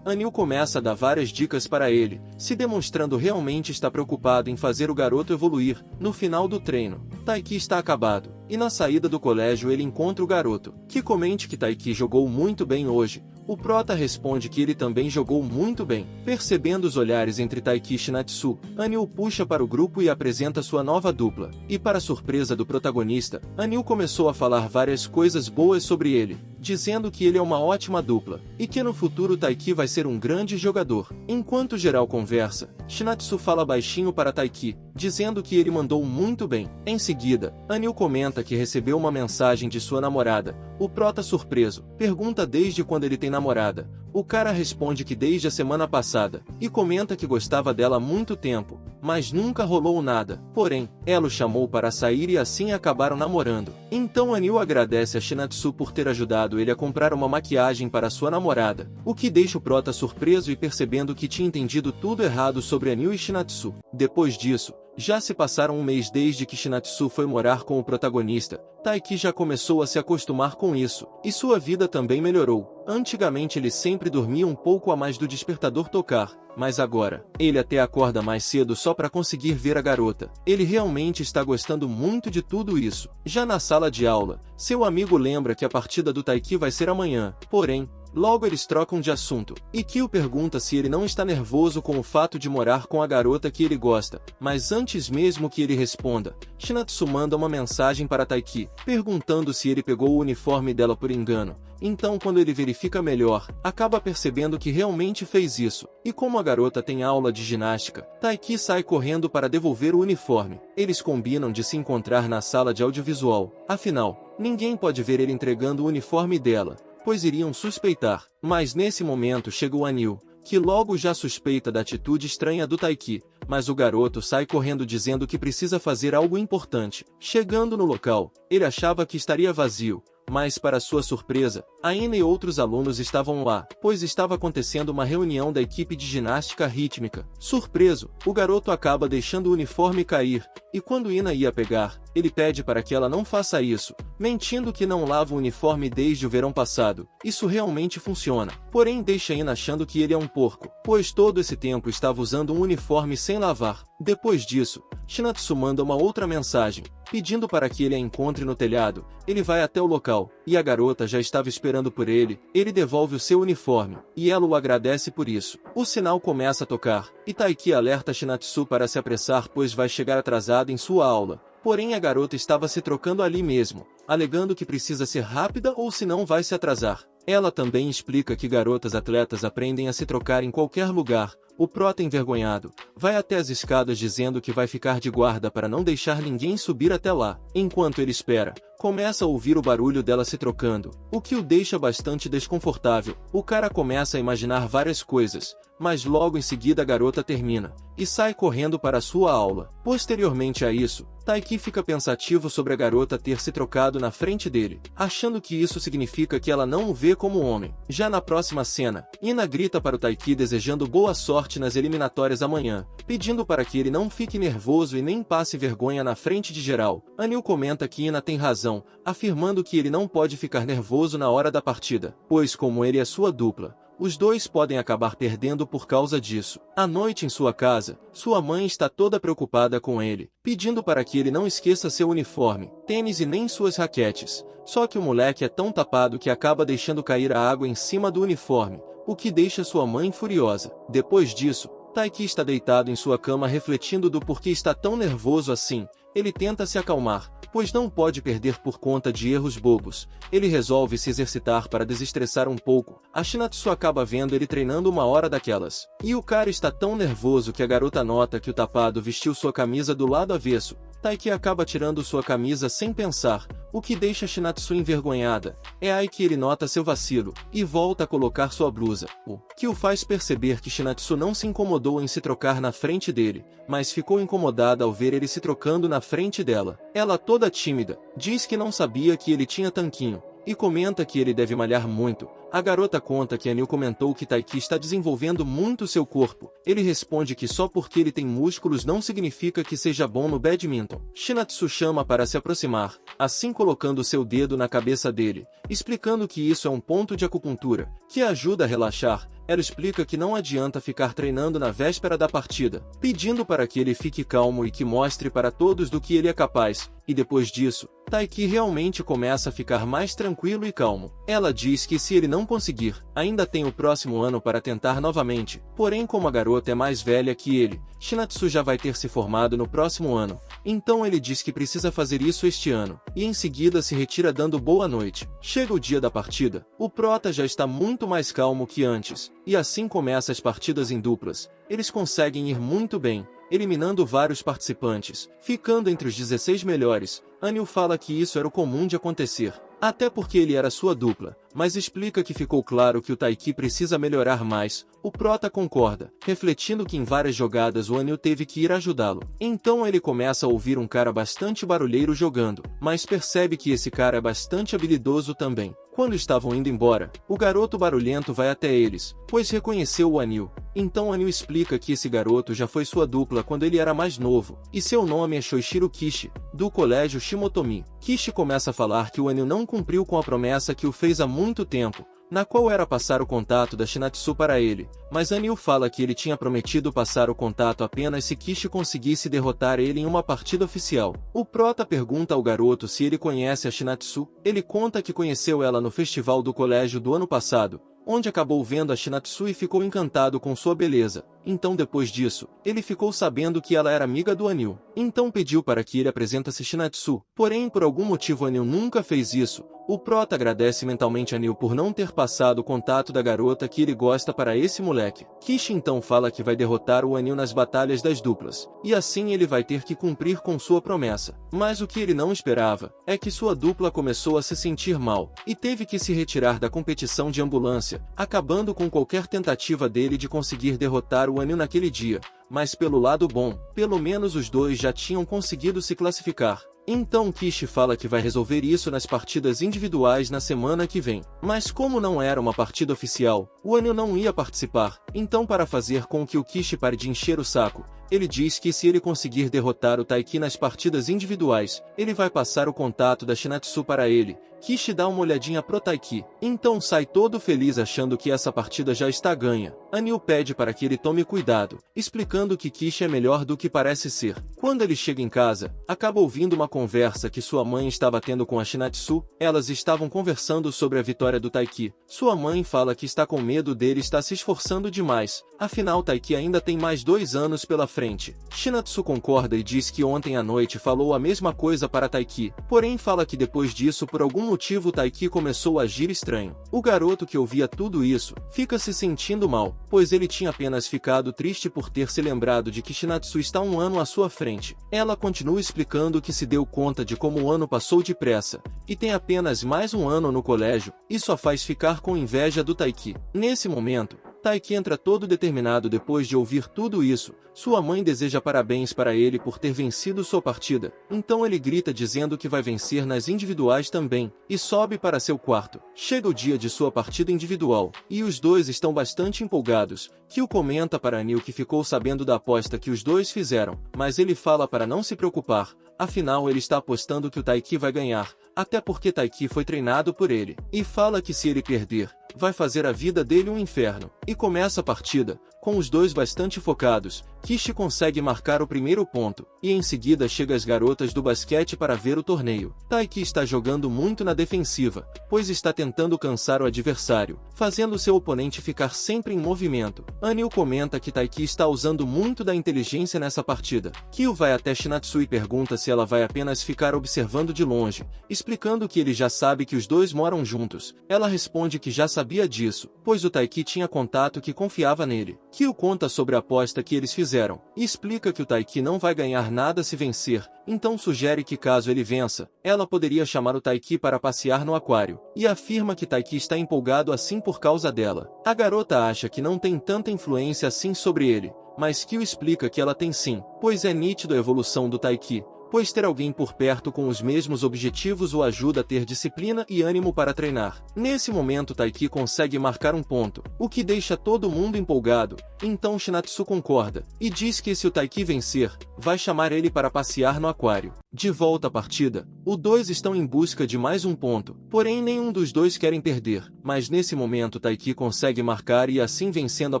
Anil começa a dar várias dicas para ele, se demonstrando realmente estar preocupado em fazer o garoto evoluir. No final do treino, Taiki está acabado, e na saída do colégio ele encontra o garoto, que comenta que Taiki jogou muito bem hoje. O prota responde que ele também jogou muito bem. Percebendo os olhares entre Taiki e Shinatsu, Anil puxa para o grupo e apresenta sua nova dupla. E para surpresa do protagonista, Anil começou a falar várias coisas boas sobre ele, dizendo que ele é uma ótima dupla, e que no futuro Taiki vai ser um grande jogador. Enquanto geral conversa, Shinatsu fala baixinho para Taiki, dizendo que ele mandou muito bem. Em seguida, Anil comenta que recebeu uma mensagem de sua namorada. O prota, surpreso, pergunta desde quando ele tem namorada. O cara responde que desde a semana passada, e comenta que gostava dela há muito tempo, mas nunca rolou nada. Porém, ela o chamou para sair e assim acabaram namorando. Então Anil agradece a Shinatsu por ter ajudado ele a comprar uma maquiagem para sua namorada, o que deixa o prota surpreso e percebendo que tinha entendido tudo errado sobre Anil e Shinatsu. Depois disso, já se passaram um mês desde que Shinatsu foi morar com o protagonista. Taiki já começou a se acostumar com isso, e sua vida também melhorou. Antigamente ele sempre dormia um pouco a mais do despertador tocar, mas agora, ele até acorda mais cedo só para conseguir ver a garota. Ele realmente está gostando muito de tudo isso. Já na sala de aula, seu amigo lembra que a partida do Taiki vai ser amanhã, porém, logo eles trocam de assunto, e Kyo pergunta se ele não está nervoso com o fato de morar com a garota que ele gosta, mas antes mesmo que ele responda, Shinatsu manda uma mensagem para Taiki, perguntando se ele pegou o uniforme dela por engano. Então quando ele verifica melhor, acaba percebendo que realmente fez isso, e como a garota tem aula de ginástica, Taiki sai correndo para devolver o uniforme. Eles combinam de se encontrar na sala de audiovisual, afinal, ninguém pode ver ele entregando o uniforme dela, pois iriam suspeitar. Mas nesse momento chega o Anil, que logo já suspeita da atitude estranha do Taiki, mas o garoto sai correndo dizendo que precisa fazer algo importante. Chegando no local, ele achava que estaria vazio, mas para sua surpresa, Aina e outros alunos estavam lá, pois estava acontecendo uma reunião da equipe de ginástica rítmica. Surpreso, o garoto acaba deixando o uniforme cair, e quando Ina ia pegar, ele pede para que ela não faça isso, mentindo que não lava o uniforme desde o verão passado. Isso realmente funciona, porém deixa Ina achando que ele é um porco, pois todo esse tempo estava usando um uniforme sem lavar. Depois disso, Shinatsu manda uma outra mensagem, pedindo para que ele a encontre no telhado. Ele vai até o local, e a garota já estava esperando por ele. Ele devolve o seu uniforme, e ela o agradece por isso. O sinal começa a tocar, e Taiki alerta Shinatsu para se apressar pois vai chegar atrasado em sua aula. porém a garota estava se trocando ali mesmo, alegando que precisa ser rápida ou senão vai se atrasar. Ela também explica que garotas atletas aprendem a se trocar em qualquer lugar. O prota, envergonhado, vai até as escadas dizendo que vai ficar de guarda para não deixar ninguém subir até lá. Enquanto ele espera, começa a ouvir o barulho dela se trocando, o que o deixa bastante desconfortável. O cara começa a imaginar várias coisas, mas logo em seguida a garota termina e sai correndo para sua aula. Posteriormente a isso, Taiki fica pensativo sobre a garota ter se trocado na frente dele, achando que isso significa que ela não o vê como homem. Já na próxima cena, Ina grita para o Taiki desejando boa sorte nas eliminatórias amanhã, pedindo para que ele não fique nervoso e nem passe vergonha na frente de geral. Anil comenta que Ina tem razão, afirmando que ele não pode ficar nervoso na hora da partida, pois como ele é sua dupla, os dois podem acabar perdendo por causa disso. À noite em sua casa, sua mãe está toda preocupada com ele, pedindo para que ele não esqueça seu uniforme, tênis e nem suas raquetes. Só que o moleque é tão tapado que acaba deixando cair a água em cima do uniforme, o que deixa sua mãe furiosa. Depois disso, Taiki está deitado em sua cama refletindo do porquê está tão nervoso assim. Ele tenta se acalmar, pois não pode perder por conta de erros bobos. Ele resolve se exercitar para desestressar um pouco. A Shinatsu acaba vendo ele treinando uma hora daquelas. E o cara está tão nervoso que a garota nota que o tapado vestiu sua camisa do lado avesso. Taiki acaba tirando sua camisa sem pensar, o que deixa Shinatsu envergonhada. É aí que ele nota seu vacilo, e volta a colocar sua blusa, o que o faz perceber que Shinatsu não se incomodou em se trocar na frente dele, mas ficou incomodada ao ver ele se trocando na frente dela. Ela, toda tímida, diz que não sabia que ele tinha tanquinho, e comenta que ele deve malhar muito. A garota conta que Anil comentou que Taiki está desenvolvendo muito seu corpo. Ele responde que só porque ele tem músculos não significa que seja bom no badminton. Shinatsu chama para se aproximar, assim colocando seu dedo na cabeça dele, explicando que isso é um ponto de acupuntura, que ajuda a relaxar. Ela explica que não adianta ficar treinando na véspera da partida, pedindo para que ele fique calmo e que mostre para todos do que ele é capaz. E depois disso, Taiki realmente começa a ficar mais tranquilo e calmo. Ela diz que se ele não conseguir, ainda tem o próximo ano para tentar novamente. Porém, como a garota é mais velha que ele, Shinatsu já vai ter se formado no próximo ano. Então ele diz que precisa fazer isso este ano, e em seguida se retira dando boa noite. Chega o dia da partida, o prota já está muito mais calmo que antes, e assim começa as partidas em duplas. Eles conseguem ir muito bem, eliminando vários participantes, ficando entre os 16 melhores. Anil fala que isso era o comum de acontecer, até porque ele era sua dupla, mas explica que ficou claro que o Taiki precisa melhorar mais. O prota concorda, refletindo que em várias jogadas o Anil teve que ir ajudá-lo. Então ele começa a ouvir um cara bastante barulheiro jogando, mas percebe que esse cara é bastante habilidoso também. Quando estavam indo embora, o garoto barulhento vai até eles, pois reconheceu o Anil. Então Anil explica que esse garoto já foi sua dupla quando ele era mais novo, e seu nome é Shoichiro Kishi, do colégio Shimotomi. Kishi começa a falar que o Anil não cumpriu com a promessa que o fez há muito tempo, na qual era passar o contato da Shinatsu para ele, mas Anil fala que ele tinha prometido passar o contato apenas se Kishi conseguisse derrotar ele em uma partida oficial. O prota pergunta ao garoto se ele conhece a Shinatsu. Ele conta que conheceu ela no festival do colégio do ano passado, onde acabou vendo a Shinatsu e ficou encantado com sua beleza. Então depois disso, ele ficou sabendo que ela era amiga do Anil. Então pediu para que ele apresentasse Shinatsu, porém por algum motivo Anil nunca fez isso. O prota agradece mentalmente a Anil por não ter passado o contato da garota que ele gosta para esse moleque. Kishi então fala que vai derrotar o Anil nas batalhas das duplas, e assim ele vai ter que cumprir com sua promessa. Mas o que ele não esperava é que sua dupla começou a se sentir mal, e teve que se retirar da competição de ambulância, acabando com qualquer tentativa dele de conseguir derrotar o Anil naquele dia. Mas pelo lado bom, pelo menos os dois já tinham conseguido se classificar. Então Kishi fala que vai resolver isso nas partidas individuais na semana que vem. Mas como não era uma partida oficial, o Anil não ia participar. Então, para fazer com que o Kishi pare de encher o saco, ele diz que se ele conseguir derrotar o Taiki nas partidas individuais, ele vai passar o contato da Shinatsu para ele. Kishi dá uma olhadinha pro Taiki, então sai todo feliz achando que essa partida já está ganha. Anil pede para que ele tome cuidado, explicando que Kishi é melhor do que parece ser. Quando ele chega em casa, acaba ouvindo uma conversa que sua mãe estava tendo com a Shinatsu. Elas estavam conversando sobre a vitória do Taiki. Sua mãe fala que está com medo dele está se esforçando demais, afinal Taiki ainda tem mais 2 anos pela frente. Shinatsu concorda e diz que ontem à noite falou a mesma coisa para Taiki, porém fala que depois disso por algum motivo Taiki começou a agir estranho. O garoto que ouvia tudo isso, fica se sentindo mal, pois ele tinha apenas ficado triste por ter se lembrado de que Shinatsu está 1 ano à sua frente. Ela continua explicando que se deu conta de como o ano passou depressa, e tem apenas mais 1 ano no colégio, e só faz ficar com inveja do Taiki. Nesse momento, Taiki entra todo determinado depois de ouvir tudo isso. Sua mãe deseja parabéns para ele por ter vencido sua partida, então ele grita dizendo que vai vencer nas individuais também, e sobe para seu quarto. Chega o dia de sua partida individual, e os dois estão bastante empolgados. Kyo comenta para Anil que ficou sabendo da aposta que os dois fizeram, mas ele fala para não se preocupar, afinal ele está apostando que o Taiki vai ganhar, até porque Taiki foi treinado por ele, e fala que se ele perder, vai fazer a vida dele um inferno. E começa a partida, com os dois bastante focados. Kishi consegue marcar o primeiro ponto, e em seguida chega as garotas do basquete para ver o torneio. Taiki está jogando muito na defensiva, pois está tentando cansar o adversário, fazendo seu oponente ficar sempre em movimento. Anil comenta que Taiki está usando muito da inteligência nessa partida. Kyo vai até Shinatsu e pergunta se ela vai apenas ficar observando de longe, explicando que ele já sabe que os dois moram juntos. Ela responde que já sabia disso, pois o Taiki tinha contato que confiava nele. Kyo conta sobre a aposta que eles fizeram, e explica que o Taiki não vai ganhar nada se vencer, então sugere que caso ele vença, ela poderia chamar o Taiki para passear no aquário, e afirma que Taiki está empolgado assim por causa dela. A garota acha que não tem tanta influência assim sobre ele, mas Kyo explica que ela tem sim, pois é nítido a evolução do Taiki, pois ter alguém por perto com os mesmos objetivos o ajuda a ter disciplina e ânimo para treinar. Nesse momento Taiki consegue marcar um ponto, o que deixa todo mundo empolgado, então Shinatsu concorda, e diz que se o Taiki vencer, vai chamar ele para passear no aquário. De volta à partida, os dois estão em busca de mais um ponto, porém nenhum dos dois querem perder, mas nesse momento Taiki consegue marcar e assim vencendo a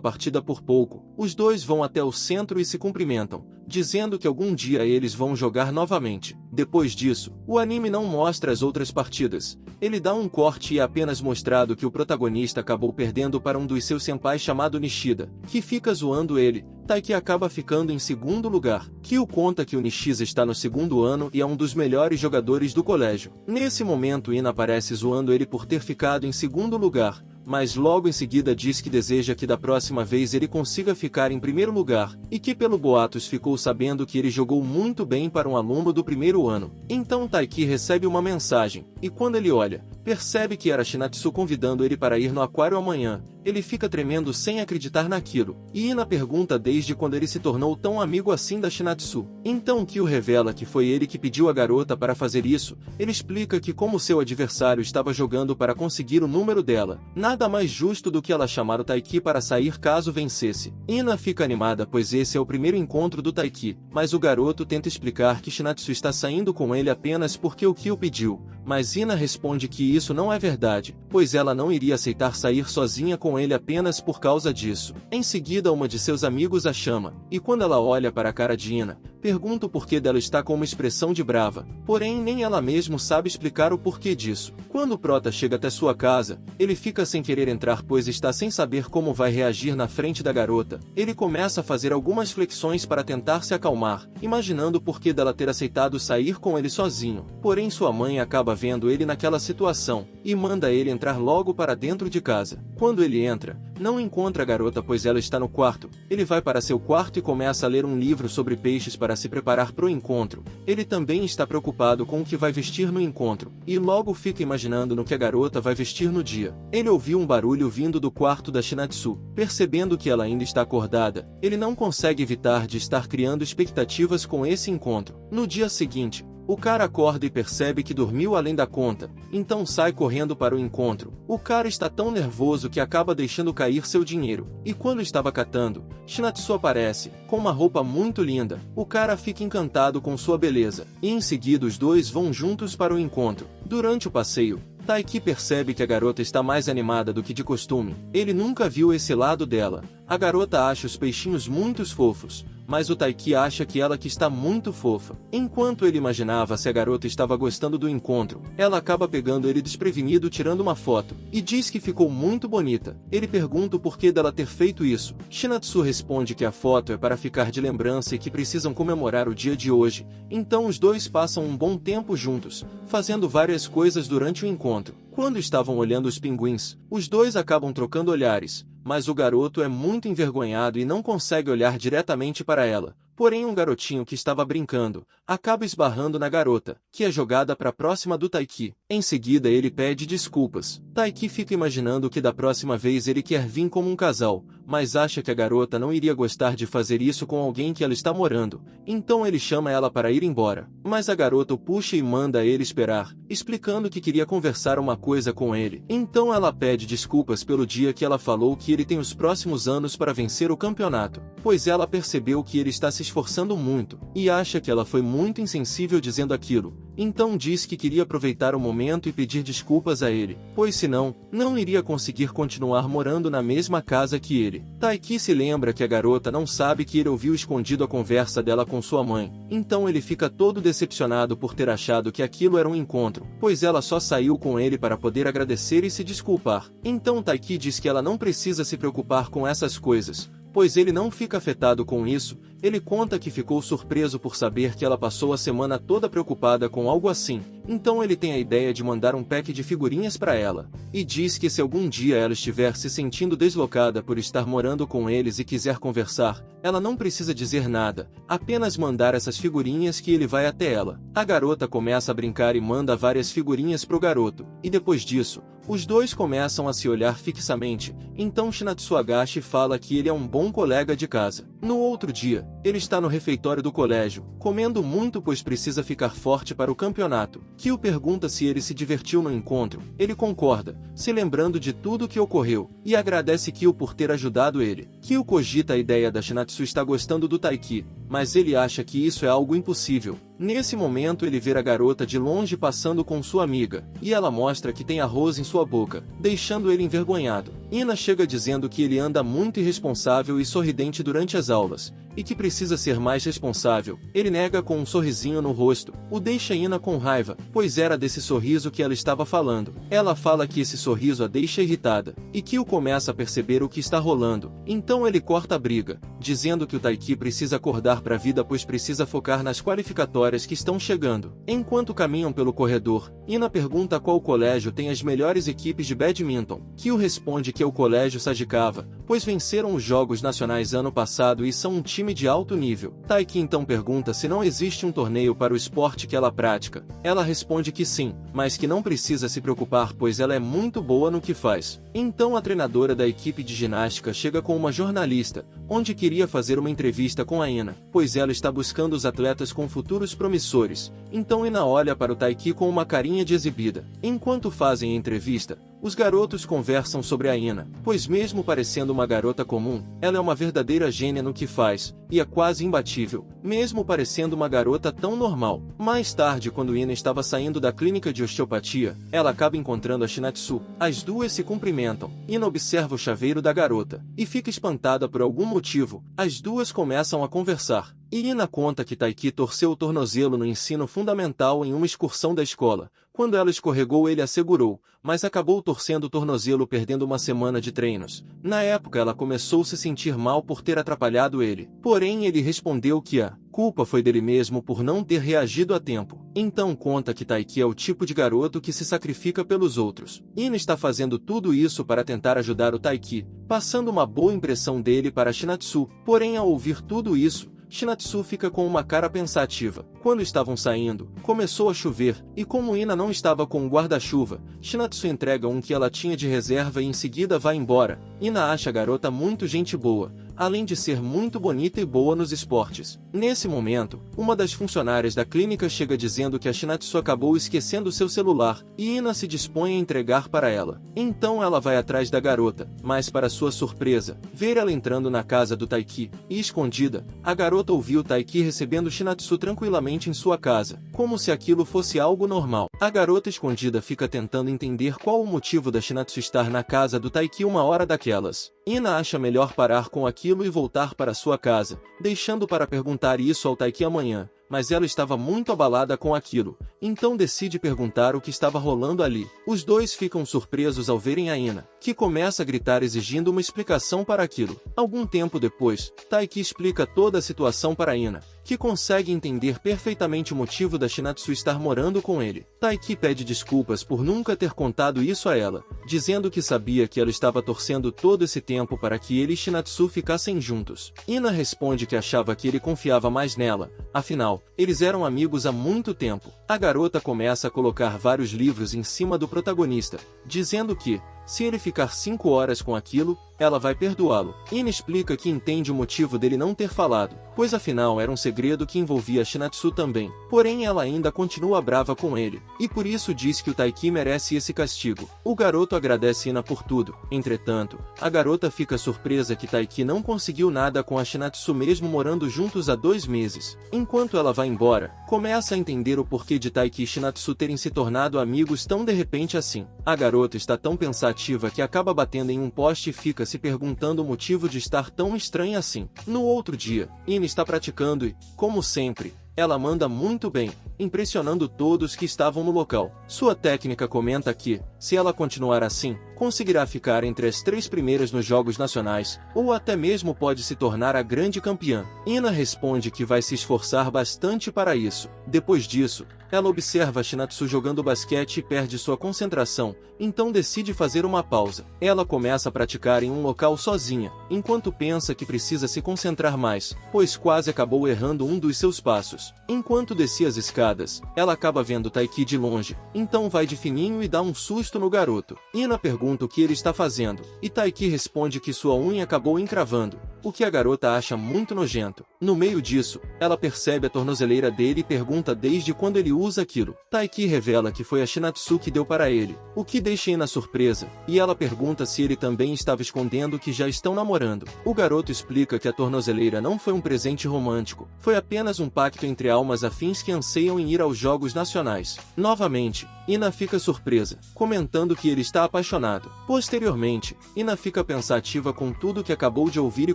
partida por pouco. Os dois vão até o centro e se cumprimentam, dizendo que algum dia eles vão jogar novamente. Depois disso, o anime não mostra as outras partidas, ele dá um corte e é apenas mostrado que o protagonista acabou perdendo para um dos seus senpais chamado Nishida, que fica zoando ele. Taiki acaba ficando em segundo lugar. Kyo conta que o Nishida está no 2º ano e é um dos melhores jogadores do colégio. Nesse momento Ina aparece zoando ele por ter ficado em 2º lugar, mas logo em seguida diz que deseja que da próxima vez ele consiga ficar em 1º lugar, e que pelo boatos ficou sabendo que ele jogou muito bem para um aluno do 1º ano. Então Taiki recebe uma mensagem, e quando ele olha, percebe que era Shinatsu convidando ele para ir no aquário amanhã. Ele fica tremendo sem acreditar naquilo, e Ina pergunta desde quando ele se tornou tão amigo assim da Shinatsu. Então Kyo revela que foi ele que pediu a garota para fazer isso. Ele explica que como seu adversário estava jogando para conseguir o número dela, nada mais justo do que ela chamar o Taiki para sair caso vencesse. Ina fica animada pois esse é o primeiro encontro do Taiki, mas o garoto tenta explicar que Shinatsu está saindo com ele apenas porque o Kyo pediu, mas Ina responde que isso não é verdade, pois ela não iria aceitar sair sozinha com ele apenas por causa disso. Em seguida uma de seus amigos a chama, e quando ela olha para a cara de Ina, pergunta o porquê dela está com uma expressão de brava, porém nem ela mesma sabe explicar o porquê disso. Quando o prota chega até sua casa, ele fica sem querer entrar pois está sem saber como vai reagir na frente da garota. Ele começa a fazer algumas flexões para tentar se acalmar, imaginando o porquê dela ter aceitado sair com ele sozinho, porém sua mãe acaba vendo ele naquela situação, e manda ele entrar logo para dentro de casa. Quando ele entra, não encontra a garota pois ela está no quarto. Ele vai para seu quarto e começa a ler um livro sobre peixes para se preparar para o encontro. Ele também está preocupado com o que vai vestir no encontro, e logo fica imaginando no que a garota vai vestir no dia. Ele ouviu um barulho vindo do quarto da Shinatsu. Percebendo que ela ainda está acordada, ele não consegue evitar de estar criando expectativas com esse encontro. No dia seguinte, o cara acorda e percebe que dormiu além da conta, então sai correndo para o encontro. O cara está tão nervoso que acaba deixando cair seu dinheiro, e quando estava catando, Shinatsu aparece, com uma roupa muito linda. O cara fica encantado com sua beleza, e em seguida os dois vão juntos para o encontro. Durante o passeio, Taiki percebe que a garota está mais animada do que de costume. Ele nunca viu esse lado dela, A garota acha os peixinhos muito fofos, mas o Taiki acha que ela que está muito fofa. Enquanto ele imaginava se a garota estava gostando do encontro, ela acaba pegando ele desprevenido tirando uma foto, e diz que ficou muito bonita. Ele pergunta o porquê dela ter feito isso. Shinatsu responde que a foto é para ficar de lembrança e que precisam comemorar o dia de hoje, então os dois passam um bom tempo juntos, fazendo várias coisas durante o encontro. Quando estavam olhando os pinguins, os dois acabam trocando olhares, mas o garoto é muito envergonhado e não consegue olhar diretamente para ela. Porém, um garotinho que estava brincando acaba esbarrando na garota, que é jogada para próxima do Taiki. Em seguida, ele pede desculpas. Taiki fica imaginando que da próxima vez ele quer vir como um casal, mas acha que a garota não iria gostar de fazer isso com alguém que ela está morando. Então ele chama ela para ir embora, mas a garota o puxa e manda ele esperar, explicando que queria conversar uma coisa com ele. Então ela pede desculpas pelo dia que ela falou que ele tem os próximos anos para vencer o campeonato, pois ela percebeu que ele está se esforçando muito, e acha que ela foi muito insensível dizendo aquilo. Então diz que queria aproveitar o momento e pedir desculpas a ele, pois senão, não iria conseguir continuar morando na mesma casa que ele. Taiki se lembra que a garota não sabe que ele ouviu escondido a conversa dela com sua mãe, então ele fica todo decepcionado por ter achado que aquilo era um encontro, pois ela só saiu com ele para poder agradecer e se desculpar. Então Taiki diz que ela não precisa se preocupar com essas coisas, pois ele não fica afetado com isso. Ele conta que ficou surpreso por saber que ela passou a semana toda preocupada com algo assim, então ele tem a ideia de mandar um pack de figurinhas para ela, e diz que se algum dia ela estiver se sentindo deslocada por estar morando com eles e quiser conversar, ela não precisa dizer nada, apenas mandar essas figurinhas que ele vai até ela. A garota começa a brincar e manda várias figurinhas pro garoto, e depois disso, os dois começam a se olhar fixamente, então Shinatsu Agashi fala que ele é um bom colega de casa. No outro dia, ele está no refeitório do colégio, comendo muito pois precisa ficar forte para o campeonato. Kyo pergunta se ele se divertiu no encontro. Ele concorda, se lembrando de tudo que ocorreu, e agradece Kyo por ter ajudado ele. Kyo cogita a ideia da Shinatsu estar gostando do Taiki, mas ele acha que isso é algo impossível. Nesse momento ele vê a garota de longe passando com sua amiga, e ela mostra que tem arroz em sua boca, deixando ele envergonhado. Ina chega dizendo que ele anda muito irresponsável e sorridente durante as aulas, e que precisa ser mais responsável. Ele nega com um sorrisinho no rosto, o deixa Ina com raiva, pois era desse sorriso que ela estava falando. Ela fala que esse sorriso a deixa irritada, e Kyo começa a perceber o que está rolando. Então ele corta a briga, dizendo que o Taiki precisa acordar para a vida pois precisa focar nas qualificatórias que estão chegando. Enquanto caminham pelo corredor, Ina pergunta qual colégio tem as melhores equipes de badminton. Kyo responde que é o colégio Sajikawa, pois venceram os Jogos Nacionais ano passado e são um time de alto nível. Taiki então pergunta se não existe um torneio para o esporte que ela pratica. Ela responde que sim, mas que não precisa se preocupar pois ela é muito boa no que faz. Então a treinadora da equipe de ginástica chega com uma jornalista, onde queria fazer uma entrevista com a Ina, pois ela está buscando os atletas com futuros promissores. Então Ina olha para o Taiki com uma carinha de exibida. Enquanto fazem a entrevista, os garotos conversam sobre a Ina, pois mesmo parecendo uma garota comum, ela é uma verdadeira gênia no que faz, e é quase imbatível, mesmo parecendo uma garota tão normal. Mais tarde, quando Ina estava saindo da clínica de osteopatia, ela acaba encontrando a Shinatsu. As duas se cumprimentam. Ina observa o chaveiro da garota, e fica espantada por algum motivo. As duas começam a conversar. E Ina conta que Taiki torceu o tornozelo no ensino fundamental em uma excursão da escola. Quando ela escorregou ele a segurou, mas acabou torcendo o tornozelo perdendo uma semana de treinos. Na época ela começou a se sentir mal por ter atrapalhado ele. Porém ele respondeu que a culpa foi dele mesmo por não ter reagido a tempo. Então conta que Taiki é o tipo de garoto que se sacrifica pelos outros. Ina está fazendo tudo isso para tentar ajudar o Taiki, passando uma boa impressão dele para Shinatsu. Porém ao ouvir tudo isso, Shinatsu fica com uma cara pensativa. Quando estavam saindo, começou a chover, e como Ina não estava com um guarda-chuva, Shinatsu entrega um que ela tinha de reserva e em seguida vai embora. Ina acha a garota muito gente boa, além de ser muito bonita e boa nos esportes. Nesse momento, uma das funcionárias da clínica chega dizendo que a Shinatsu acabou esquecendo seu celular, e Ina se dispõe a entregar para ela. Então ela vai atrás da garota, mas para sua surpresa, ver ela entrando na casa do Taiki, e escondida, a garota ouviu Taiki recebendo Shinatsu tranquilamente em sua casa, como se aquilo fosse algo normal. A garota escondida fica tentando entender qual o motivo da Shinatsu estar na casa do Taiki uma hora daquelas. Ina acha melhor parar com aquilo e voltar para sua casa, deixando para perguntar isso ao Taiki amanhã, mas ela estava muito abalada com aquilo, então decide perguntar o que estava rolando ali. Os dois ficam surpresos ao verem a Ina, que começa a gritar exigindo uma explicação para aquilo. Algum tempo depois, Taiki explica toda a situação para Ina, que consegue entender perfeitamente o motivo da Shinatsu estar morando com ele. Taiki pede desculpas por nunca ter contado isso a ela, dizendo que sabia que ela estava torcendo todo esse tempo para que ele e Shinatsu ficassem juntos. Ina responde que achava que ele confiava mais nela, afinal, eles eram amigos há muito tempo. A garota começa a colocar vários livros em cima do protagonista, dizendo que, se ele ficar 5 horas com aquilo, ela vai perdoá-lo. Ina explica que entende o motivo dele não ter falado, pois afinal era um segredo que envolvia Shinatsu também. Porém ela ainda continua brava com ele, e por isso diz que o Taiki merece esse castigo. O garoto agradece Ina por tudo. Entretanto, a garota fica surpresa que Taiki não conseguiu nada com a Shinatsu mesmo morando juntos há 2 meses. Enquanto ela vai embora, começa a entender o porquê de Taiki e Shinatsu terem se tornado amigos tão de repente assim. A garota está tão pensativa que acaba batendo em um poste e fica se perguntando o motivo de estar tão estranha assim. No outro dia, Ina está praticando e, como sempre, ela manda muito bem, impressionando todos que estavam no local. Sua técnica comenta que, se ela continuar assim, conseguirá ficar entre as 3 primeiras nos jogos nacionais, ou até mesmo pode se tornar a grande campeã. Ina responde que vai se esforçar bastante para isso. Depois disso, ela observa Shinatsu jogando basquete e perde sua concentração, então decide fazer uma pausa. Ela começa a praticar em um local sozinha, enquanto pensa que precisa se concentrar mais, pois quase acabou errando um dos seus passos. Enquanto descia as escadas, ela acaba vendo Taiki de longe, então vai de fininho e dá um susto no garoto. Ina pergunta o que ele está fazendo, e Taiki responde que sua unha acabou encravando, o que a garota acha muito nojento. No meio disso, ela percebe a tornozeleira dele e pergunta desde quando ele usa aquilo. Taiki revela que foi a Shinatsu que deu para ele, o que deixa Ina surpresa, e ela pergunta se ele também estava escondendo que já estão namorando. O garoto explica que a tornozeleira não foi um presente romântico, foi apenas um pacto entre almas afins que anseiam em ir aos Jogos Nacionais. Novamente, Ina fica surpresa, comentando que ele está apaixonado. Posteriormente, Ina fica pensativa com tudo que acabou de ouvir e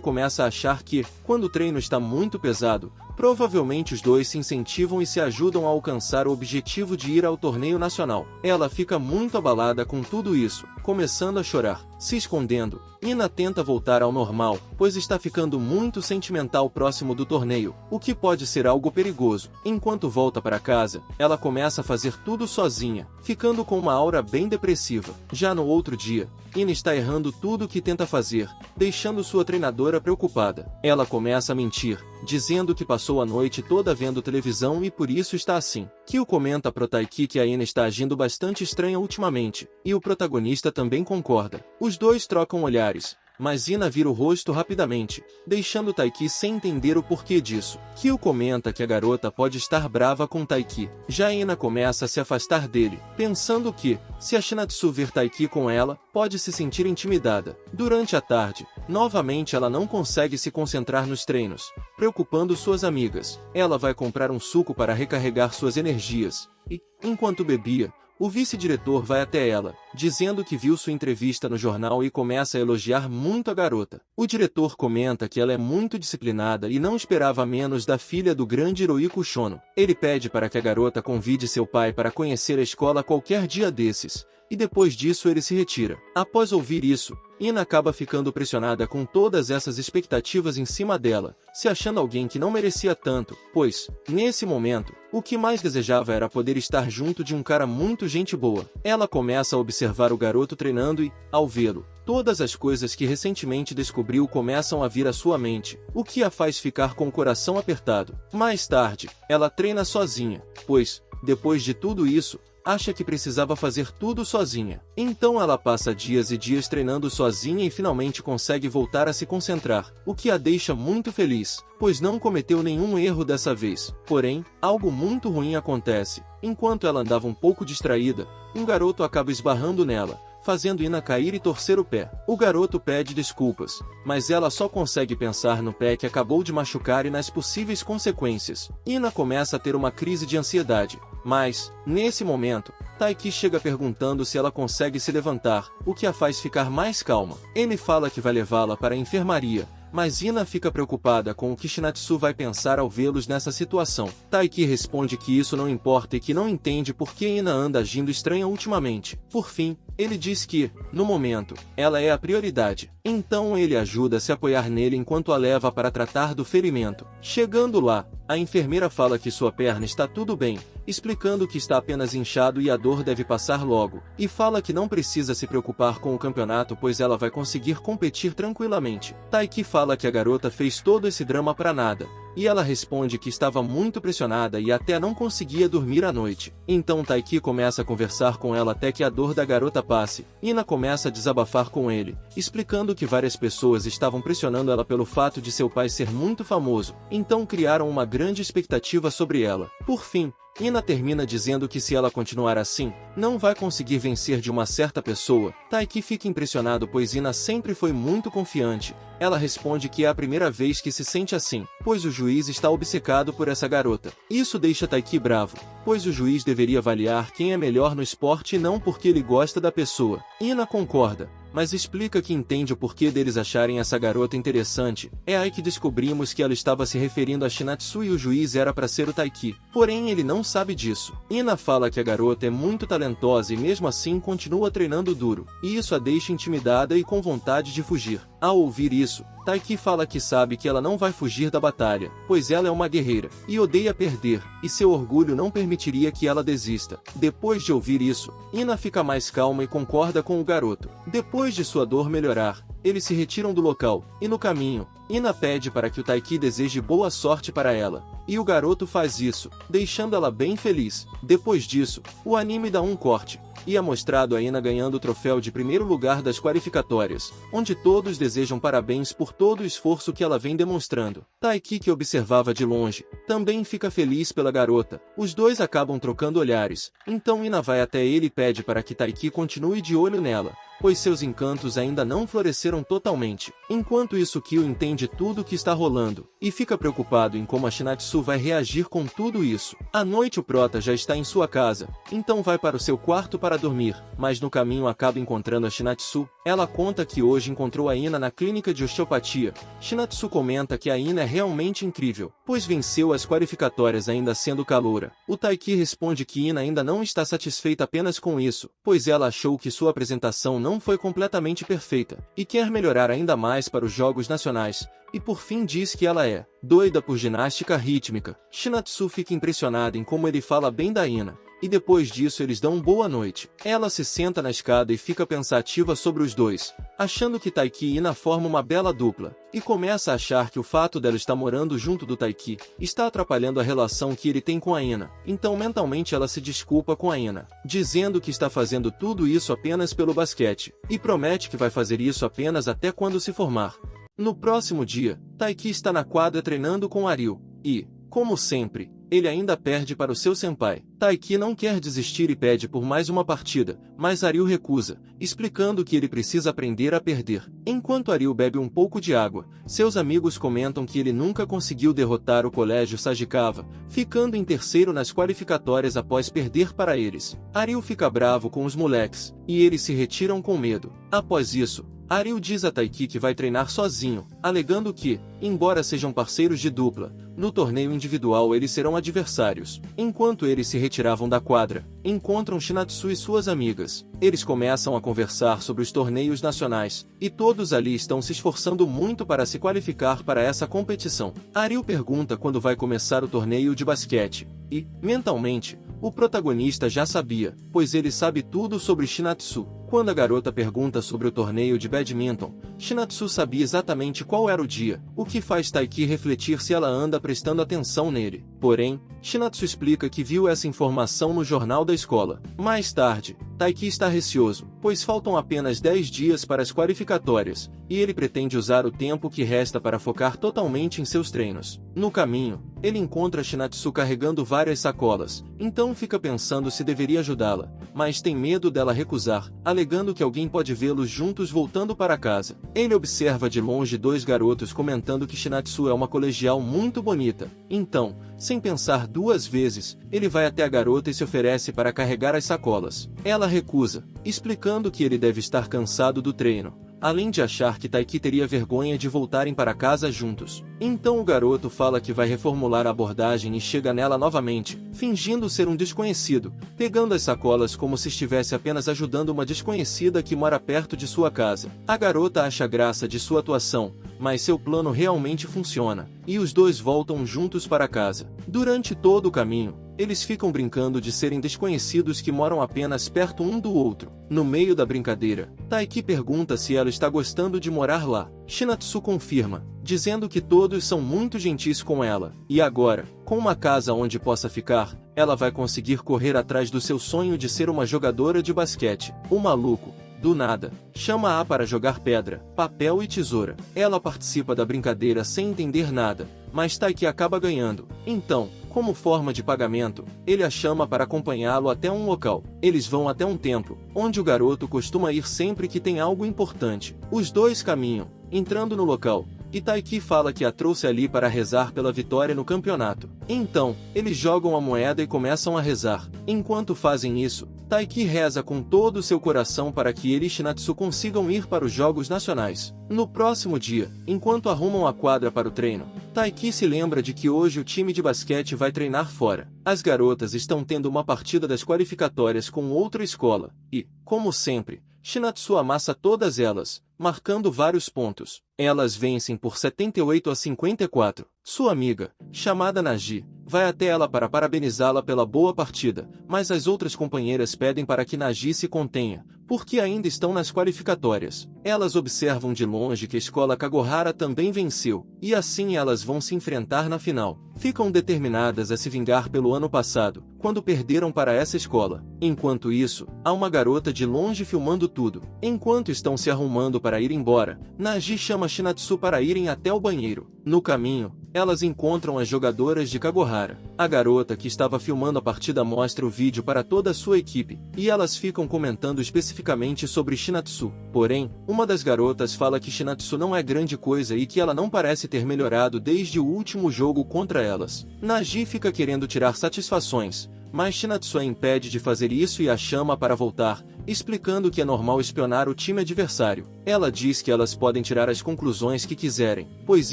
começa a achar que, quando o treino está muito pesado, provavelmente os dois se incentivam e se ajudam a alcançar o objetivo de ir ao torneio nacional. Ela fica muito abalada com tudo isso, começando a chorar. Se escondendo, Ina tenta voltar ao normal, pois está ficando muito sentimental próximo do torneio, o que pode ser algo perigoso. Enquanto volta para casa, ela começa a fazer tudo sozinha, ficando com uma aura bem depressiva. Já no outro dia, Ina está errando tudo o que tenta fazer, deixando sua treinadora preocupada. Ela começa a mentir, dizendo que passou a noite toda vendo televisão e por isso está assim. Kyo comenta pro Taiki que a Ina está agindo bastante estranha ultimamente, e o protagonista também concorda. Os dois trocam olhares, mas Ina vira o rosto rapidamente, deixando Taiki sem entender o porquê disso. Kyo comenta que a garota pode estar brava com Taiki. Já Ina começa a se afastar dele, pensando que, se a Shinatsu ver Taiki com ela, pode se sentir intimidada. Durante a tarde, novamente ela não consegue se concentrar nos treinos, preocupando suas amigas. Ela vai comprar um suco para recarregar suas energias, e, enquanto bebia, o vice-diretor vai até ela, dizendo que viu sua entrevista no jornal e começa a elogiar muito a garota. O diretor comenta que ela é muito disciplinada e não esperava menos da filha do grande Hirohiko Shono. Ele pede para que a garota convide seu pai para conhecer a escola qualquer dia desses, e depois disso ele se retira. Após ouvir isso, Ina acaba ficando pressionada com todas essas expectativas em cima dela, se achando alguém que não merecia tanto, pois, nesse momento, o que mais desejava era poder estar junto de um cara muito gente boa. Ela começa a observar o garoto treinando e, ao vê-lo, todas as coisas que recentemente descobriu começam a vir à sua mente, o que a faz ficar com o coração apertado. Mais tarde, ela treina sozinha, pois, depois de tudo isso, acha que precisava fazer tudo sozinha. Então ela passa dias e dias treinando sozinha e finalmente consegue voltar a se concentrar, o que a deixa muito feliz, pois não cometeu nenhum erro dessa vez. Porém, algo muito ruim acontece. Enquanto ela andava um pouco distraída, um garoto acaba esbarrando nela, fazendo Ina cair e torcer o pé. O garoto pede desculpas, mas ela só consegue pensar no pé que acabou de machucar e nas possíveis consequências. Ina começa a ter uma crise de ansiedade, Mas, nesse momento, Taiki chega perguntando se ela consegue se levantar, o que a faz ficar mais calma. Ele fala que vai levá-la para a enfermaria, mas Ina fica preocupada com o que Shinatsu vai pensar ao vê-los nessa situação. Taiki responde que isso não importa e que não entende por que Ina anda agindo estranha ultimamente. Por fim, ele diz que, no momento, ela é a prioridade. Então ele ajuda a se apoiar nele enquanto a leva para tratar do ferimento. Chegando lá, a enfermeira fala que sua perna está tudo bem, explicando que está apenas inchado e a dor deve passar logo, e fala que não precisa se preocupar com o campeonato pois ela vai conseguir competir tranquilamente. Taiki fala que a garota fez todo esse drama para nada, e ela responde que estava muito pressionada e até não conseguia dormir à noite. Então Taiki começa a conversar com ela até que a dor da garota passe. Ina começa a desabafar com ele, explicando que várias pessoas estavam pressionando ela pelo fato de seu pai ser muito famoso, então criaram uma grande expectativa sobre ela. Por fim, Ina termina dizendo que se ela continuar assim, não vai conseguir vencer de uma certa pessoa. Taiki fica impressionado pois Ina sempre foi muito confiante. Ela responde que é a primeira vez que se sente assim, pois o juiz está obcecado por essa garota. Isso deixa Taiki bravo, pois o juiz deveria avaliar quem é melhor no esporte e não porque ele gosta da pessoa. Ina concorda, mas explica que entende o porquê deles acharem essa garota interessante. É aí que descobrimos que ela estava se referindo a Shinatsu e o juiz era para ser o Taiki. Porém ele não sabe disso. Ina fala que a garota é muito talentosa e mesmo assim continua treinando duro, e isso a deixa intimidada e com vontade de fugir. Ao ouvir isso, Taiki fala que sabe que ela não vai fugir da batalha, pois ela é uma guerreira, e odeia perder, e seu orgulho não permitiria que ela desista. Depois de ouvir isso, Ina fica mais calma e concorda com o garoto. Depois de sua dor melhorar, eles se retiram do local, e no caminho, Ina pede para que o Taiki deseje boa sorte para ela, e o garoto faz isso, deixando ela bem feliz. Depois disso, o anime dá um corte, e é mostrado a Ina ganhando o troféu de primeiro lugar das qualificatórias, onde todos desejam parabéns por todo o esforço que ela vem demonstrando. Taiki, que observava de longe, também fica feliz pela garota. Os dois acabam trocando olhares, então Ina vai até ele e pede para que Taiki continue de olho nela, pois seus encantos ainda não floresceram totalmente. Enquanto isso, Kyo entende tudo o que está rolando, e fica preocupado em como a Shinatsu vai reagir com tudo isso. À noite o prota já está em sua casa, então vai para o seu quarto para dormir, mas no caminho acaba encontrando a Shinatsu. Ela conta que hoje encontrou a Ina na clínica de osteopatia. Shinatsu comenta que a Ina é realmente incrível, pois venceu as qualificatórias ainda sendo caloura. O Taiki responde que Ina ainda não está satisfeita apenas com isso, pois ela achou que sua apresentação não foi completamente perfeita, e quer melhorar ainda mais para os Jogos Nacionais, e por fim diz que ela é doida por ginástica rítmica. Shinatsu fica impressionada em como ele fala bem da Ina, e depois disso eles dão boa noite. Ela se senta na escada e fica pensativa sobre os dois, achando que Taiki e Ina formam uma bela dupla, e começa a achar que o fato dela estar morando junto do Taiki está atrapalhando a relação que ele tem com a Ina. Então mentalmente ela se desculpa com a Ina, dizendo que está fazendo tudo isso apenas pelo basquete, e promete que vai fazer isso apenas até quando se formar. No próximo dia, Taiki está na quadra treinando com Aryu, e, como sempre, ele ainda perde para o seu senpai. Taiki não quer desistir e pede por mais uma partida, mas Aryu recusa, explicando que ele precisa aprender a perder. Enquanto Aryu bebe um pouco de água, seus amigos comentam que ele nunca conseguiu derrotar o colégio Sagikawa, ficando em terceiro nas qualificatórias após perder para eles. Aryu fica bravo com os moleques, e eles se retiram com medo. Após isso, Aryu diz a Taiki que vai treinar sozinho, alegando que, embora sejam parceiros de dupla, no torneio individual eles serão adversários. Enquanto eles se retiravam da quadra, encontram Shinatsu e suas amigas. Eles começam a conversar sobre os torneios nacionais, e todos ali estão se esforçando muito para se qualificar para essa competição. Aryu pergunta quando vai começar o torneio de basquete, e, mentalmente, o protagonista já sabia, pois ele sabe tudo sobre Shinatsu. Quando a garota pergunta sobre o torneio de badminton, Shinatsu sabia exatamente qual era o dia, o que faz Taiki refletir se ela anda prestando atenção nele. Porém, Shinatsu explica que viu essa informação no jornal da escola. Mais tarde, Taiki está receoso, pois faltam apenas 10 dias para as qualificatórias, e ele pretende usar o tempo que resta para focar totalmente em seus treinos. No caminho, ele encontra Shinatsu carregando várias sacolas, então fica pensando se deveria ajudá-la, mas tem medo dela recusar, alegando que alguém pode vê-los juntos voltando para casa. Ele observa de longe dois garotos comentando que Shinatsu é uma colegial muito bonita. Então, sem pensar duas vezes, ele vai até a garota e se oferece para carregar as sacolas. Ela recusa, explicando que ele deve estar cansado do treino, além de achar que Taiki teria vergonha de voltarem para casa juntos. Então o garoto fala que vai reformular a abordagem e chega nela novamente, fingindo ser um desconhecido, pegando as sacolas como se estivesse apenas ajudando uma desconhecida que mora perto de sua casa. A garota acha graça de sua atuação, mas seu plano realmente funciona, e os dois voltam juntos para casa. Durante todo o caminho, eles ficam brincando de serem desconhecidos que moram apenas perto um do outro. No meio da brincadeira, Taiki pergunta se ela está gostando de morar lá. Shinatsu confirma, dizendo que todos são muito gentis com ela. E agora, com uma casa onde possa ficar, ela vai conseguir correr atrás do seu sonho de ser uma jogadora de basquete. O maluco, do nada, chama-a para jogar pedra, papel e tesoura. Ela participa da brincadeira sem entender nada, mas Taiki acaba ganhando. Então, como forma de pagamento, ele a chama para acompanhá-lo até um local. Eles vão até um templo, onde o garoto costuma ir sempre que tem algo importante. Os dois caminham, entrando no local, e Taiki fala que a trouxe ali para rezar pela vitória no campeonato. Então, eles jogam a moeda e começam a rezar. Enquanto fazem isso, Taiki reza com todo o seu coração para que ele e Shinatsu consigam ir para os Jogos Nacionais. No próximo dia, enquanto arrumam a quadra para o treino, Taiki se lembra de que hoje o time de basquete vai treinar fora. As garotas estão tendo uma partida das qualificatórias com outra escola, e, como sempre, Shinatsu amassa todas elas, marcando vários pontos. Elas vencem por 78-54. Sua amiga, chamada Naji, vai até ela para parabenizá-la pela boa partida, mas as outras companheiras pedem para que Naji se contenha, porque ainda estão nas qualificatórias. Elas observam de longe que a escola Kagohara também venceu, e assim elas vão se enfrentar na final. Ficam determinadas a se vingar pelo ano passado, quando perderam para essa escola. Enquanto isso, há uma garota de longe filmando tudo. Enquanto estão se arrumando para ir embora, Naji chama Shinatsu para irem até o banheiro. No caminho, elas encontram as jogadoras de Kagohara. A garota que estava filmando a partida mostra o vídeo para toda a sua equipe, e elas ficam comentando especificamente sobre Shinatsu. Porém, uma das garotas fala que Shinatsu não é grande coisa e que ela não parece ter melhorado desde o último jogo contra elas. Naji fica querendo tirar satisfações, mas Shinatsu a impede de fazer isso e a chama para voltar, explicando que é normal espionar o time adversário. Ela diz que elas podem tirar as conclusões que quiserem, pois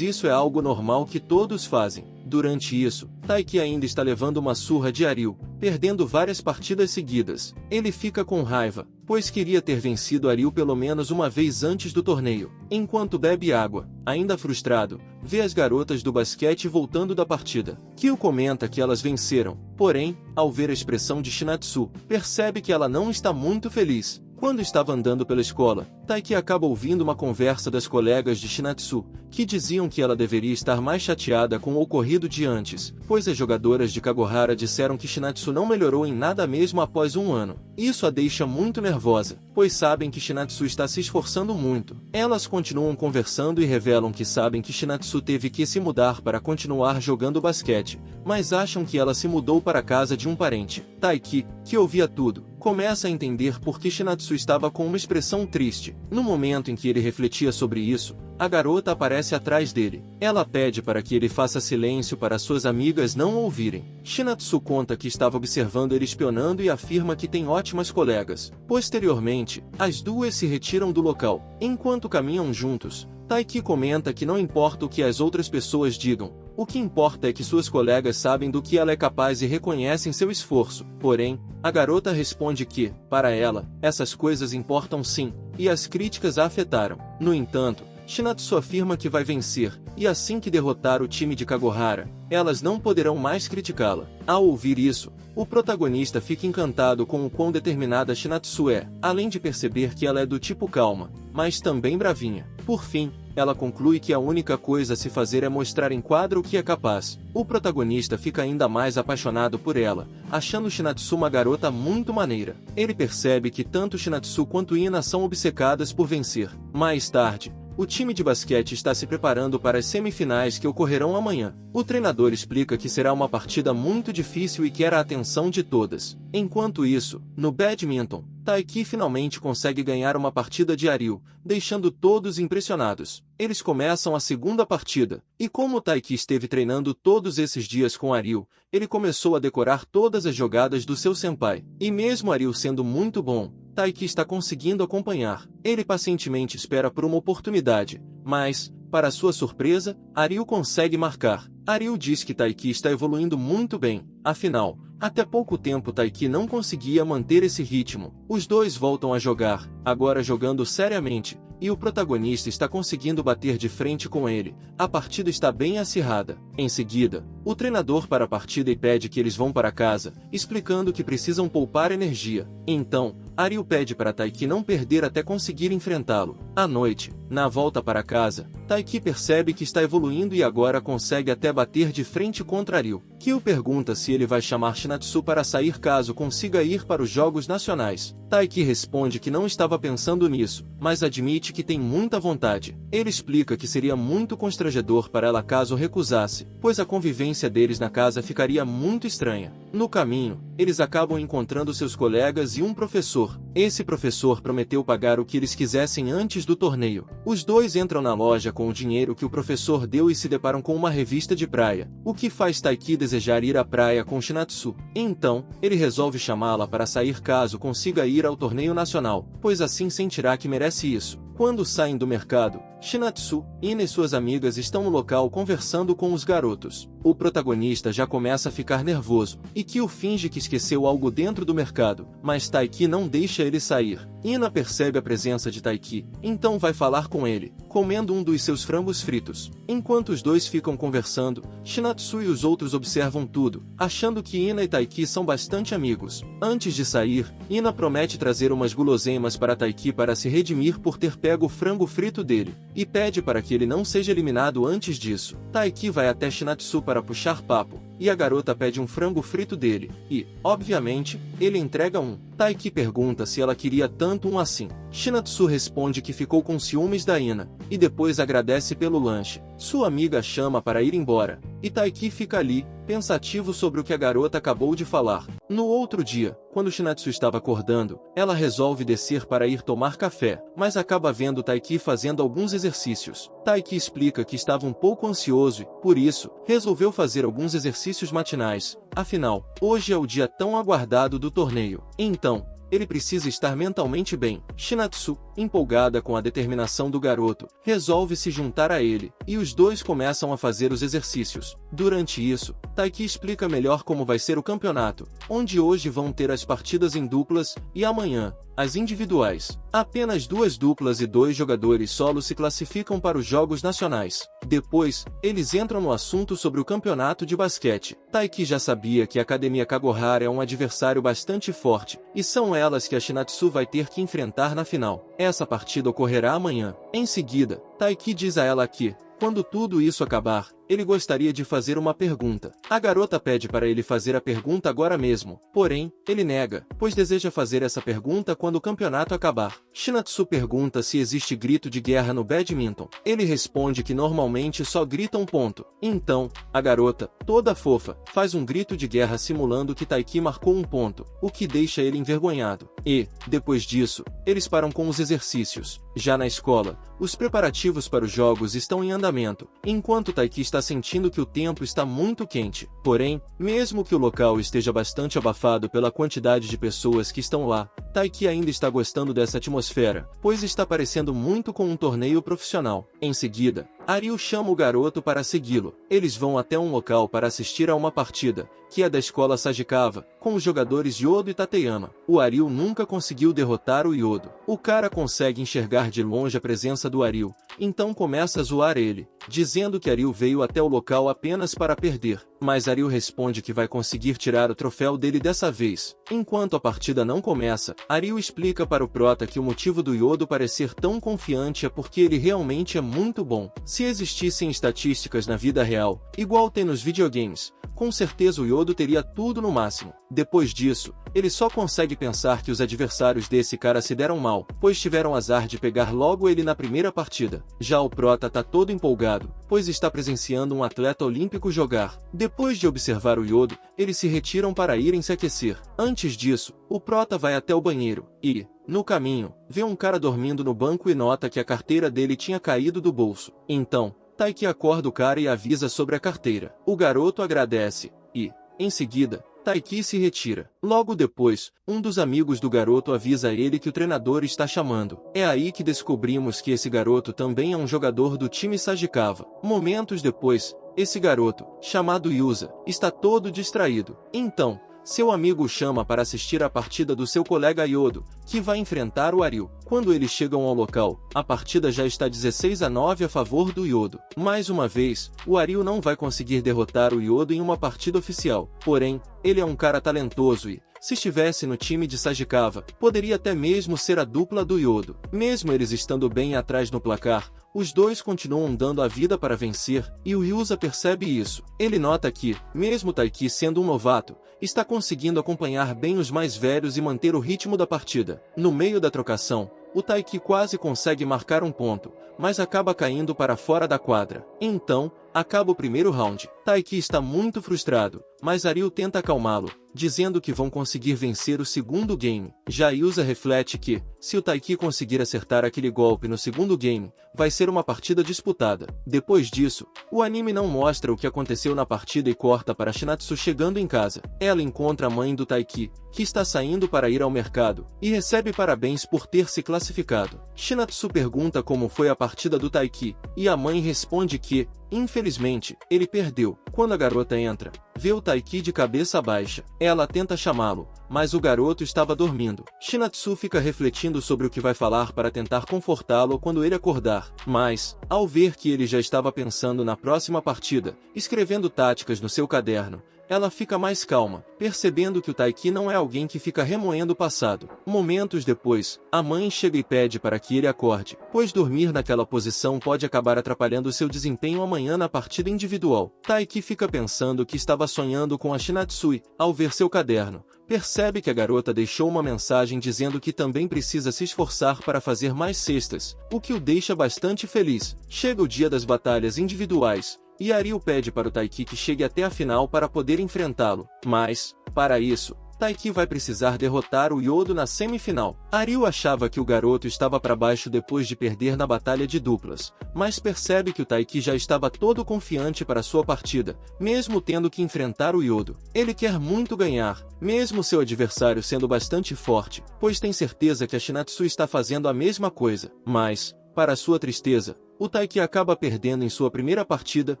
isso é algo normal que todos fazem. Durante isso, Taiki ainda está levando uma surra de Aril, perdendo várias partidas seguidas. Ele fica com raiva, pois queria ter vencido Aril pelo menos uma vez antes do torneio. Enquanto bebe água, ainda frustrado, vê as garotas do basquete voltando da partida. Kyo comenta que elas venceram, porém, ao ver a expressão de Shinatsu, percebe que ela não está muito feliz. Quando estava andando pela escola, Taiki acaba ouvindo uma conversa das colegas de Shinatsu, que diziam que ela deveria estar mais chateada com o ocorrido de antes, pois as jogadoras de Kagohara disseram que Shinatsu não melhorou em nada mesmo após um ano. Isso a deixa muito nervosa, pois sabem que Shinatsu está se esforçando muito. Elas continuam conversando e revelam que sabem que Shinatsu teve que se mudar para continuar jogando basquete, mas acham que ela se mudou para a casa de um parente. Taiki, que ouvia tudo, começa a entender por que Shinatsu estava com uma expressão triste. No momento em que ele refletia sobre isso, a garota aparece atrás dele. Ela pede para que ele faça silêncio para suas amigas não ouvirem. Shinatsu conta que estava observando ele espionando e afirma que tem ótimas colegas. Posteriormente, as duas se retiram do local. Enquanto caminham juntos, Taiki comenta que não importa o que as outras pessoas digam, o que importa é que suas colegas sabem do que ela é capaz e reconhecem seu esforço. Porém, a garota responde que, para ela, essas coisas importam sim, e as críticas a afetaram. No entanto, Shinatsu afirma que vai vencer, e assim que derrotar o time de Kagohara, elas não poderão mais criticá-la. Ao ouvir isso, o protagonista fica encantado com o quão determinada Shinatsu é, além de perceber que ela é do tipo calma, mas também bravinha. Por fim, ela conclui que a única coisa a se fazer é mostrar em quadro o que é capaz. O protagonista fica ainda mais apaixonado por ela, achando Shinatsu uma garota muito maneira. Ele percebe que tanto Shinatsu quanto Ina são obcecadas por vencer. Mais tarde, o time de basquete está se preparando para as semifinais que ocorrerão amanhã. O treinador explica que será uma partida muito difícil e quer a atenção de todas. Enquanto isso, no badminton, Taiki finalmente consegue ganhar uma partida de Aryu, deixando todos impressionados. Eles começam a segunda partida, e como Taiki esteve treinando todos esses dias com Aryu, ele começou a decorar todas as jogadas do seu senpai. E mesmo Aryu sendo muito bom, Taiki está conseguindo acompanhar. Ele pacientemente espera por uma oportunidade, mas, para sua surpresa, Aryu consegue marcar. Aryu diz que Taiki está evoluindo muito bem, afinal, até pouco tempo Taiki não conseguia manter esse ritmo. Os dois voltam a jogar, agora jogando seriamente, e o protagonista está conseguindo bater de frente com ele. A partida está bem acirrada. Em seguida, o treinador para a partida e pede que eles vão para casa, explicando que precisam poupar energia. Então, Aryu pede para Taiki não perder até conseguir enfrentá-lo. À noite, na volta para casa, Taiki percebe que está evoluindo e agora consegue até bater de frente contra Aryu. Kyo pergunta se ele vai chamar Shinatsu para sair caso consiga ir para os Jogos Nacionais. Taiki responde que não estava pensando nisso, mas admite que tem muita vontade. Ele explica que seria muito constrangedor para ela caso recusasse, pois a convivência deles na casa ficaria muito estranha. No caminho, eles acabam encontrando seus colegas e um professor. Esse professor prometeu pagar o que eles quisessem antes do torneio. Os dois entram na loja com o dinheiro que o professor deu e se deparam com uma revista de praia, o que faz Taiki desejar ir à praia com Shinatsu. Então, ele resolve chamá-la para sair caso consiga ir ao torneio nacional, pois assim sentirá que merece isso. Quando saem do mercado, Shinatsu, Ina e suas amigas estão no local conversando com os garotos. O protagonista já começa a ficar nervoso, e Kyo finge que esqueceu algo dentro do mercado, mas Taiki não deixa ele sair. Ina percebe a presença de Taiki, então vai falar com ele, comendo um dos seus frangos fritos. Enquanto os dois ficam conversando, Shinatsu e os outros observam tudo, achando que Ina e Taiki são bastante amigos. Antes de sair, Ina promete trazer umas guloseimas para Taiki para se redimir por ter pego o frango frito dele, e pede para que ele não seja eliminado antes disso. Taiki vai até Shinatsu para puxar papo, e a garota pede um frango frito dele, e, obviamente, ele entrega um. Taiki pergunta se ela queria tanto um assim. Shinatsu responde que ficou com ciúmes da Ina, e depois agradece pelo lanche. Sua amiga chama para ir embora, e Taiki fica ali, pensativo sobre o que a garota acabou de falar. No outro dia, quando Shinatsu estava acordando, ela resolve descer para ir tomar café, mas acaba vendo Taiki fazendo alguns exercícios. Taiki explica que estava um pouco ansioso e, por isso, resolveu fazer alguns exercícios matinais. Afinal, hoje é o dia tão aguardado do torneio. Então, ele precisa estar mentalmente bem. Shinatsu, empolgada com a determinação do garoto, resolve se juntar a ele, e os dois começam a fazer os exercícios. Durante isso, Taiki explica melhor como vai ser o campeonato, onde hoje vão ter as partidas em duplas, e amanhã, as individuais. Apenas 2 duplas e 2 jogadores solo se classificam para os Jogos Nacionais. Depois, eles entram no assunto sobre o campeonato de basquete. Taiki já sabia que a Academia Kagohara é um adversário bastante forte, e são elas que a Shinatsu vai ter que enfrentar na final. Essa partida ocorrerá amanhã. Em seguida, Taiki diz a ela que, quando tudo isso acabar, ele gostaria de fazer uma pergunta. A garota pede para ele fazer a pergunta agora mesmo, porém, ele nega, pois deseja fazer essa pergunta quando o campeonato acabar. Shinatsu pergunta se existe grito de guerra no badminton. Ele responde que normalmente só grita um ponto. Então, a garota, toda fofa, faz um grito de guerra simulando que Taiki marcou um ponto, o que deixa ele envergonhado. E, depois disso, eles param com os exercícios. Já na escola, os preparativos para os jogos estão em andamento, enquanto Taiki está sentindo que o tempo está muito quente. Porém, mesmo que o local esteja bastante abafado pela quantidade de pessoas que estão lá, Taiki ainda está gostando dessa atmosfera, pois está parecendo muito com um torneio profissional. Em seguida, Aryu chama o garoto para segui-lo. Eles vão até um local para assistir a uma partida, que é da escola Sagikawa, com os jogadores Yodo e Tateyama. O Aryu nunca conseguiu derrotar o Yodo. O cara consegue enxergar de longe a presença do Aryu, então começa a zoar ele, dizendo que Aryu veio até o local apenas para perder. Mas Aryu responde que vai conseguir tirar o troféu dele dessa vez. Enquanto a partida não começa, Aryu explica para o prota que o motivo do Yodo parecer tão confiante é porque ele realmente é muito bom. Se existissem estatísticas na vida real, igual tem nos videogames, com certeza o Yodo teria tudo no máximo. Depois disso, ele só consegue pensar que os adversários desse cara se deram mal, pois tiveram azar de pegar logo ele na primeira partida. Já o prota tá todo empolgado, pois está presenciando um atleta olímpico jogar. Depois Depois de observar o Yodo, eles se retiram para irem se aquecer. Antes disso, o Prota vai até o banheiro e, no caminho, vê um cara dormindo no banco e nota que a carteira dele tinha caído do bolso. Então, Taiki acorda o cara e avisa sobre a carteira. O garoto agradece e, em seguida, Taiki se retira. Logo depois, um dos amigos do garoto avisa a ele que o treinador está chamando. É aí que descobrimos que esse garoto também é um jogador do time Sagikawa. Momentos depois, esse garoto, chamado Yusa, está todo distraído. Então, seu amigo o chama para assistir a partida do seu colega Yodo, que vai enfrentar o Ariu. Quando eles chegam ao local, a partida já está 16-9 a favor do Yodo. Mais uma vez, o Ariu não vai conseguir derrotar o Yodo em uma partida oficial. Porém, ele é um cara talentoso e, se estivesse no time de Sagikawa, poderia até mesmo ser a dupla do Yodo. Mesmo eles estando bem atrás no placar, os dois continuam dando a vida para vencer, e o Ryuza percebe isso. Ele nota que, mesmo Taiki sendo um novato, está conseguindo acompanhar bem os mais velhos e manter o ritmo da partida. No meio da trocação, o Taiki quase consegue marcar um ponto, mas acaba caindo para fora da quadra. Então, acaba o primeiro round. Taiki está muito frustrado, mas Ariu tenta acalmá-lo, dizendo que vão conseguir vencer o segundo game. Já Yusa reflete que, se o Taiki conseguir acertar aquele golpe no segundo game, vai ser uma partida disputada. Depois disso, o anime não mostra o que aconteceu na partida e corta para Shinatsu chegando em casa. Ela encontra a mãe do Taiki, que está saindo para ir ao mercado, e recebe parabéns por ter se classificado. Shinatsu pergunta como foi a partida do Taiki, e a mãe responde que, infelizmente, ele perdeu. Quando a garota entra, vê o Taiki de cabeça baixa. Ela tenta chamá-lo, mas o garoto estava dormindo. Shinatsu fica refletindo sobre o que vai falar para tentar confortá-lo quando ele acordar, mas, ao ver que ele já estava pensando na próxima partida, escrevendo táticas no seu caderno, ela fica mais calma, percebendo que o Taiki não é alguém que fica remoendo o passado. Momentos depois, a mãe chega e pede para que ele acorde, pois dormir naquela posição pode acabar atrapalhando seu desempenho amanhã na partida individual. Taiki fica pensando que estava sonhando com a Shinatsui. Ao ver seu caderno, percebe que a garota deixou uma mensagem dizendo que também precisa se esforçar para fazer mais cestas, o que o deixa bastante feliz. Chega o dia das batalhas individuais, e Ariu pede para o Taiki que chegue até a final para poder enfrentá-lo. Mas, para isso, Taiki vai precisar derrotar o Yodo na semifinal. Ariu achava que o garoto estava para baixo depois de perder na batalha de duplas, mas percebe que o Taiki já estava todo confiante para sua partida, mesmo tendo que enfrentar o Yodo. Ele quer muito ganhar, mesmo seu adversário sendo bastante forte, pois tem certeza que a Shinatsu está fazendo a mesma coisa. Mas, para sua tristeza, o Taiki acaba perdendo em sua primeira partida,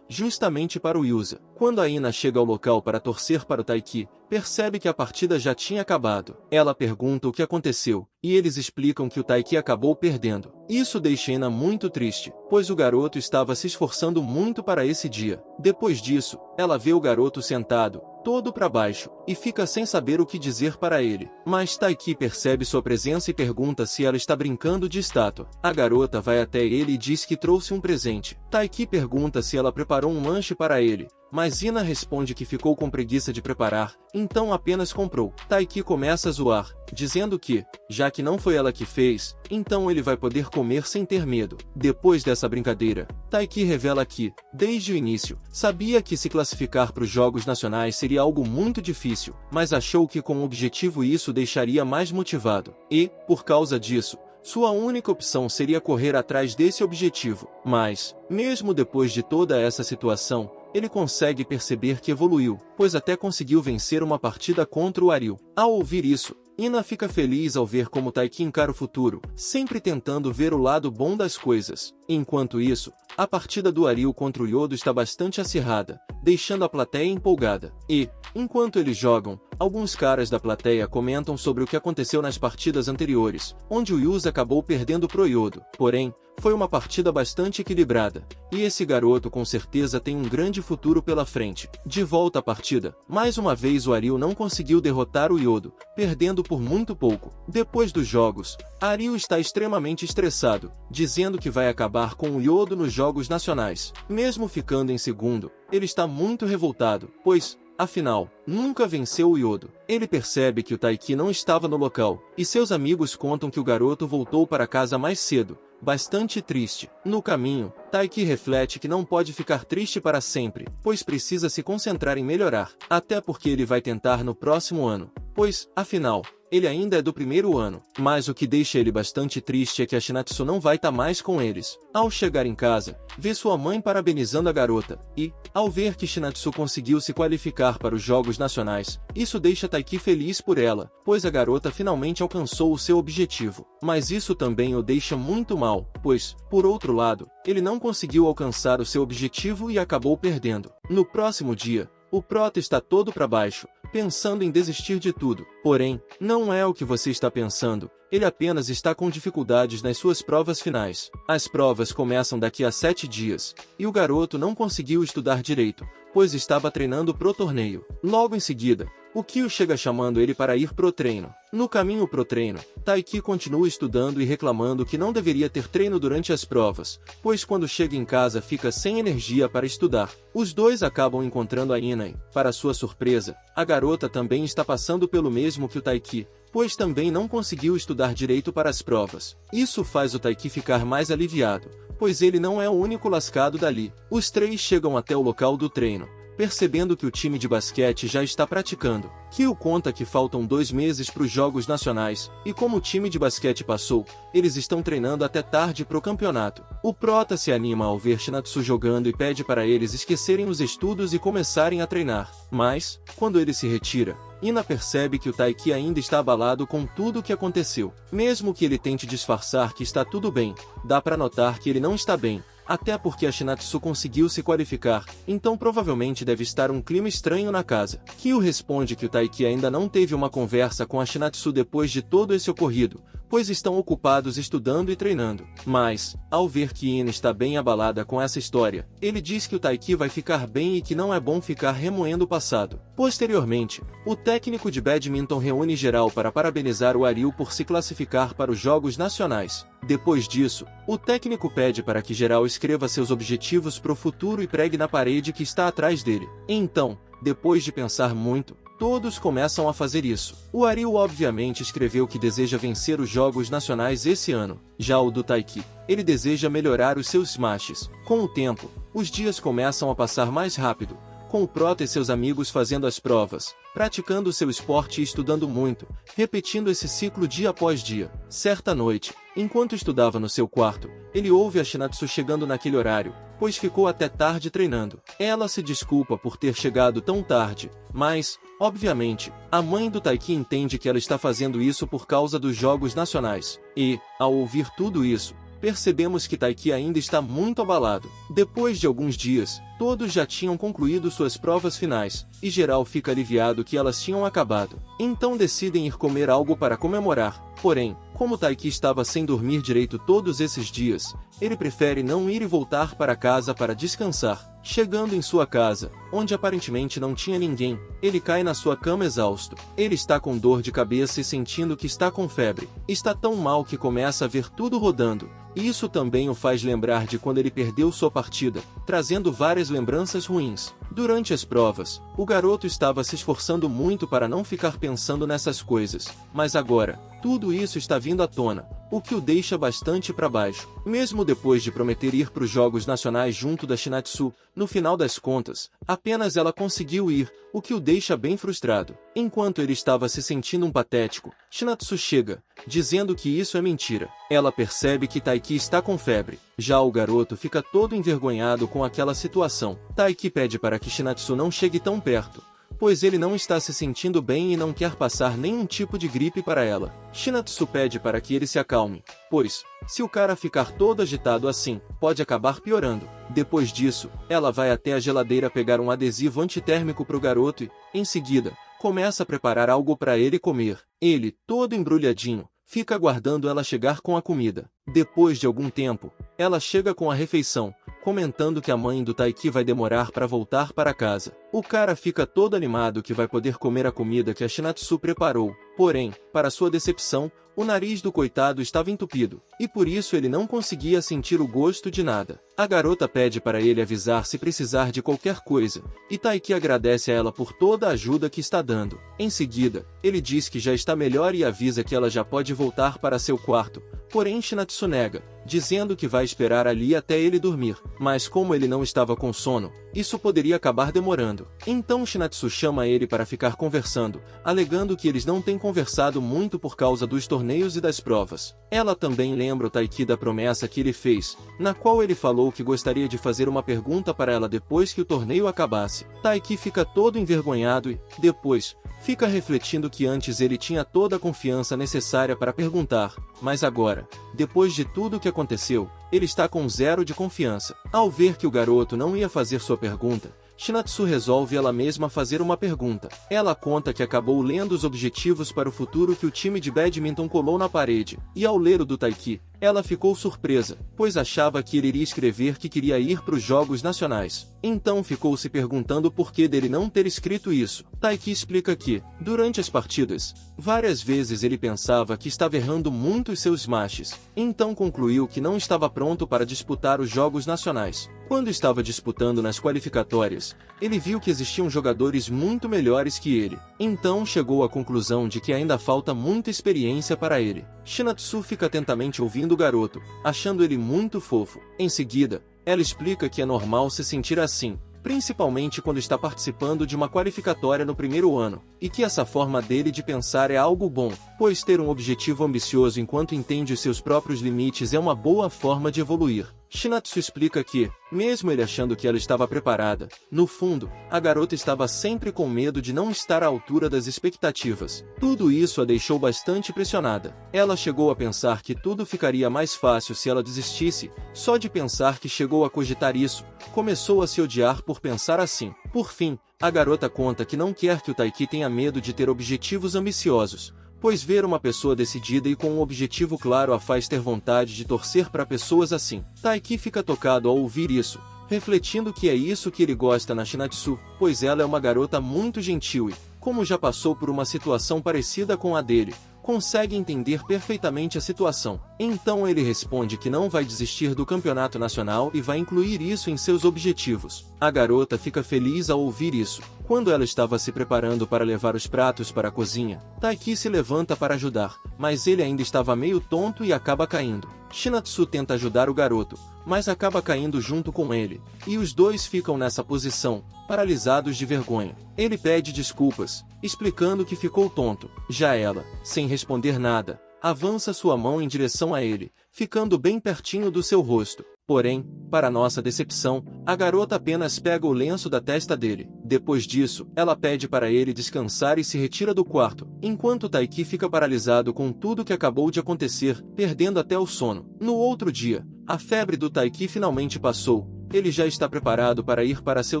justamente para o Yusa. Quando a Ina chega ao local para torcer para o Taiki, percebe que a partida já tinha acabado. Ela pergunta o que aconteceu, e eles explicam que o Taiki acabou perdendo. Isso deixa Ina muito triste, pois o garoto estava se esforçando muito para esse dia. Depois disso, ela vê o garoto sentado, todo para baixo, e fica sem saber o que dizer para ele. Mas Taiki percebe sua presença e pergunta se ela está brincando de estátua. A garota vai até ele e diz que trouxe um presente. Taiki pergunta se ela preparou um lanche para ele, mas Ina responde que ficou com preguiça de preparar, então apenas comprou. Taiki começa a zoar, dizendo que, já que não foi ela que fez, então ele vai poder comer sem ter medo. Depois dessa brincadeira, Taiki revela que, desde o início, sabia que se classificar para os Jogos Nacionais seria algo muito difícil, mas achou que com o objetivo isso deixaria mais motivado. E, por causa disso, sua única opção seria correr atrás desse objetivo. Mas, mesmo depois de toda essa situação, ele consegue perceber que evoluiu, pois até conseguiu vencer uma partida contra o Ariu. Ao ouvir isso, Ina fica feliz ao ver como Taiki encara o futuro, sempre tentando ver o lado bom das coisas. Enquanto isso, a partida do Ariu contra o Yodo está bastante acirrada, deixando a plateia empolgada. E, enquanto eles jogam, alguns caras da plateia comentam sobre o que aconteceu nas partidas anteriores, onde o Yusa acabou perdendo pro Yodo. Porém, foi uma partida bastante equilibrada, e esse garoto com certeza tem um grande futuro pela frente. De volta à partida, mais uma vez o Ariu não conseguiu derrotar o Yodo, perdendo por muito pouco. Depois dos jogos, Ariu está extremamente estressado, dizendo que vai acabar com o Yodo nos Jogos Nacionais. Mesmo ficando em segundo, ele está muito revoltado, pois, afinal, nunca venceu o Yodo. Ele percebe que o Taiki não estava no local, e seus amigos contam que o garoto voltou para casa mais cedo, bastante triste. No caminho, Taiki reflete que não pode ficar triste para sempre, pois precisa se concentrar em melhorar, até porque ele vai tentar no próximo ano, pois, afinal, ele ainda é do primeiro ano. Mas o que deixa ele bastante triste é que a Shinatsu não vai estar mais com eles. Ao chegar em casa, vê sua mãe parabenizando a garota, e, ao ver que Shinatsu conseguiu se qualificar para os Jogos Nacionais, isso deixa Taiki feliz por ela, pois a garota finalmente alcançou o seu objetivo. Mas isso também o deixa muito mal, pois, por outro lado, ele não conseguiu alcançar o seu objetivo e acabou perdendo. No próximo dia, o prota está todo para baixo, pensando em desistir de tudo. Porém, não é o que você está pensando. Ele apenas está com dificuldades nas suas provas finais. As provas começam daqui a 7 dias, e o garoto não conseguiu estudar direito, pois estava treinando pro torneio. Logo em seguida, o Kyo chega chamando ele para ir pro treino. No caminho pro treino, Taiki continua estudando e reclamando que não deveria ter treino durante as provas, pois quando chega em casa fica sem energia para estudar. Os dois acabam encontrando a Inai. Para sua surpresa, a garota também está passando pelo mesmo que o Taiki, pois também não conseguiu estudar direito para as provas. Isso faz o Taiki ficar mais aliviado, pois ele não é o único lascado dali. Os três chegam até o local do treino, percebendo que o time de basquete já está praticando. Kyo conta que faltam 2 meses para os Jogos Nacionais, e como o time de basquete passou, eles estão treinando até tarde pro campeonato. O prota se anima ao ver Shinatsu jogando e pede para eles esquecerem os estudos e começarem a treinar. Mas, quando ele se retira, Ina percebe que o Taiki ainda está abalado com tudo o que aconteceu. Mesmo que ele tente disfarçar que está tudo bem, dá para notar que ele não está bem. Até porque a Shinatsu conseguiu se qualificar, então provavelmente deve estar um clima estranho na casa. Kyo responde que o Taiki ainda não teve uma conversa com a Shinatsu depois de todo esse ocorrido, pois estão ocupados estudando e treinando. Mas, ao ver que Ina está bem abalada com essa história, ele diz que o Taiki vai ficar bem e que não é bom ficar remoendo o passado. Posteriormente, o técnico de badminton reúne geral para parabenizar o Aryu por se classificar para os Jogos Nacionais. Depois disso, o técnico pede para que geral escreva seus objetivos pro futuro e pregue na parede que está atrás dele. Então, depois de pensar muito, todos começam a fazer isso. O Aryu obviamente escreveu que deseja vencer os Jogos Nacionais esse ano. Já o do Taiki, ele deseja melhorar os seus smashes. Com o tempo, os dias começam a passar mais rápido, com o prota e seus amigos fazendo as provas, praticando seu esporte e estudando muito, repetindo esse ciclo dia após dia. Certa noite, enquanto estudava no seu quarto, ele ouve a Shinatsu chegando naquele horário, pois ficou até tarde treinando. Ela se desculpa por ter chegado tão tarde, mas, obviamente, a mãe do Taiki entende que ela está fazendo isso por causa dos Jogos Nacionais. E, ao ouvir tudo isso, percebemos que Taiki ainda está muito abalado. Depois de alguns dias, todos já tinham concluído suas provas finais, e geral fica aliviado que elas tinham acabado. Então decidem ir comer algo para comemorar. Porém, como Taiki estava sem dormir direito todos esses dias, ele prefere não ir e voltar para casa para descansar. Chegando em sua casa, onde aparentemente não tinha ninguém, ele cai na sua cama exausto. Ele está com dor de cabeça e sentindo que está com febre. Está tão mal que começa a ver tudo rodando. Isso também o faz lembrar de quando ele perdeu sua partida, trazendo várias lembranças ruins. Durante as provas, o garoto estava se esforçando muito para não ficar pensando nessas coisas, mas agora, tudo isso está vindo à tona, o que o deixa bastante para baixo. Mesmo depois de prometer ir para os Jogos Nacionais junto da Shinatsu, no final das contas, apenas ela conseguiu ir, o que o deixa bem frustrado. Enquanto ele estava se sentindo um patético, Shinatsu chega, dizendo que isso é mentira. Ela percebe que Taiki está com febre. Já o garoto fica todo envergonhado com aquela situação. Taiki pede para que Shinatsu não chegue tão perto, pois ele não está se sentindo bem e não quer passar nenhum tipo de gripe para ela. Shinatsu pede para que ele se acalme, pois, se o cara ficar todo agitado assim, pode acabar piorando. Depois disso, ela vai até a geladeira pegar um adesivo antitérmico para o garoto e, em seguida, começa a preparar algo para ele comer. Ele, todo embrulhadinho, fica aguardando ela chegar com a comida. Depois de algum tempo, ela chega com a refeição, comentando que a mãe do Taiki vai demorar para voltar para casa. O cara fica todo animado que vai poder comer a comida que a Shinatsu preparou. Porém, para sua decepção, O nariz do coitado estava entupido, e por isso ele não conseguia sentir o gosto de nada. A garota pede para ele avisar se precisar de qualquer coisa, e Taiki agradece a ela por toda a ajuda que está dando. Em seguida, ele diz que já está melhor e avisa que ela já pode voltar para seu quarto, porém Shinatsu nega, dizendo que vai esperar ali até ele dormir, mas como ele não estava com sono, isso poderia acabar demorando. Então Shinatsu chama ele para ficar conversando, alegando que eles não têm conversado muito por causa dos torneios e das provas. Ela também lembra o Taiki da promessa que ele fez, na qual ele falou que gostaria de fazer uma pergunta para ela depois que o torneio acabasse. Taiki fica todo envergonhado e, depois, fica refletindo que antes ele tinha toda a confiança necessária para perguntar, mas agora, depois de tudo o que aconteceu, ele está com zero de confiança. Ao ver que o garoto não ia fazer sua pergunta, Shinatsu resolve ela mesma fazer uma pergunta. Ela conta que acabou lendo os objetivos para o futuro que o time de badminton colou na parede, e ao ler o do Taiki, ela ficou surpresa, pois achava que ele iria escrever que queria ir para os Jogos Nacionais. Então ficou se perguntando por que dele não ter escrito isso. Taiki explica que, durante as partidas, várias vezes ele pensava que estava errando muito os seus smashes, então concluiu que não estava pronto para disputar os Jogos Nacionais. Quando estava disputando nas qualificatórias, ele viu que existiam jogadores muito melhores que ele, então chegou à conclusão de que ainda falta muita experiência para ele. Shinatsu fica atentamente ouvindo o garoto, achando ele muito fofo. Em seguida, ela explica que é normal se sentir assim, principalmente quando está participando de uma qualificatória no primeiro ano, e que essa forma dele de pensar é algo bom, pois ter um objetivo ambicioso enquanto entende os seus próprios limites é uma boa forma de evoluir. Shinatsu explica que, mesmo ele achando que ela estava preparada, no fundo, a garota estava sempre com medo de não estar à altura das expectativas. Tudo isso a deixou bastante pressionada. Ela chegou a pensar que tudo ficaria mais fácil se ela desistisse. Só de pensar que chegou a cogitar isso, começou a se odiar por pensar assim. Por fim, a garota conta que não quer que o Taiki tenha medo de ter objetivos ambiciosos, pois ver uma pessoa decidida e com um objetivo claro a faz ter vontade de torcer para pessoas assim. Taiki fica tocado ao ouvir isso, refletindo que é isso que ele gosta na Shinatsu, pois ela é uma garota muito gentil e, como já passou por uma situação parecida com a dele, consegue entender perfeitamente a situação. Então ele responde que não vai desistir do campeonato nacional e vai incluir isso em seus objetivos. A garota fica feliz ao ouvir isso. Quando ela estava se preparando para levar os pratos para a cozinha, Taiki se levanta para ajudar, mas ele ainda estava meio tonto e acaba caindo. Shinatsu tenta ajudar o garoto, mas acaba caindo junto com ele, e os dois ficam nessa posição, paralisados de vergonha. Ele pede desculpas, explicando que ficou tonto. Já ela, sem responder nada, avança sua mão em direção a ele, ficando bem pertinho do seu rosto. Porém, para nossa decepção, a garota apenas pega o lenço da testa dele. Depois disso, ela pede para ele descansar e se retira do quarto, enquanto Taiki fica paralisado com tudo que acabou de acontecer, perdendo até o sono. No outro dia, a febre do Taiki finalmente passou. Ele já está preparado para ir para seu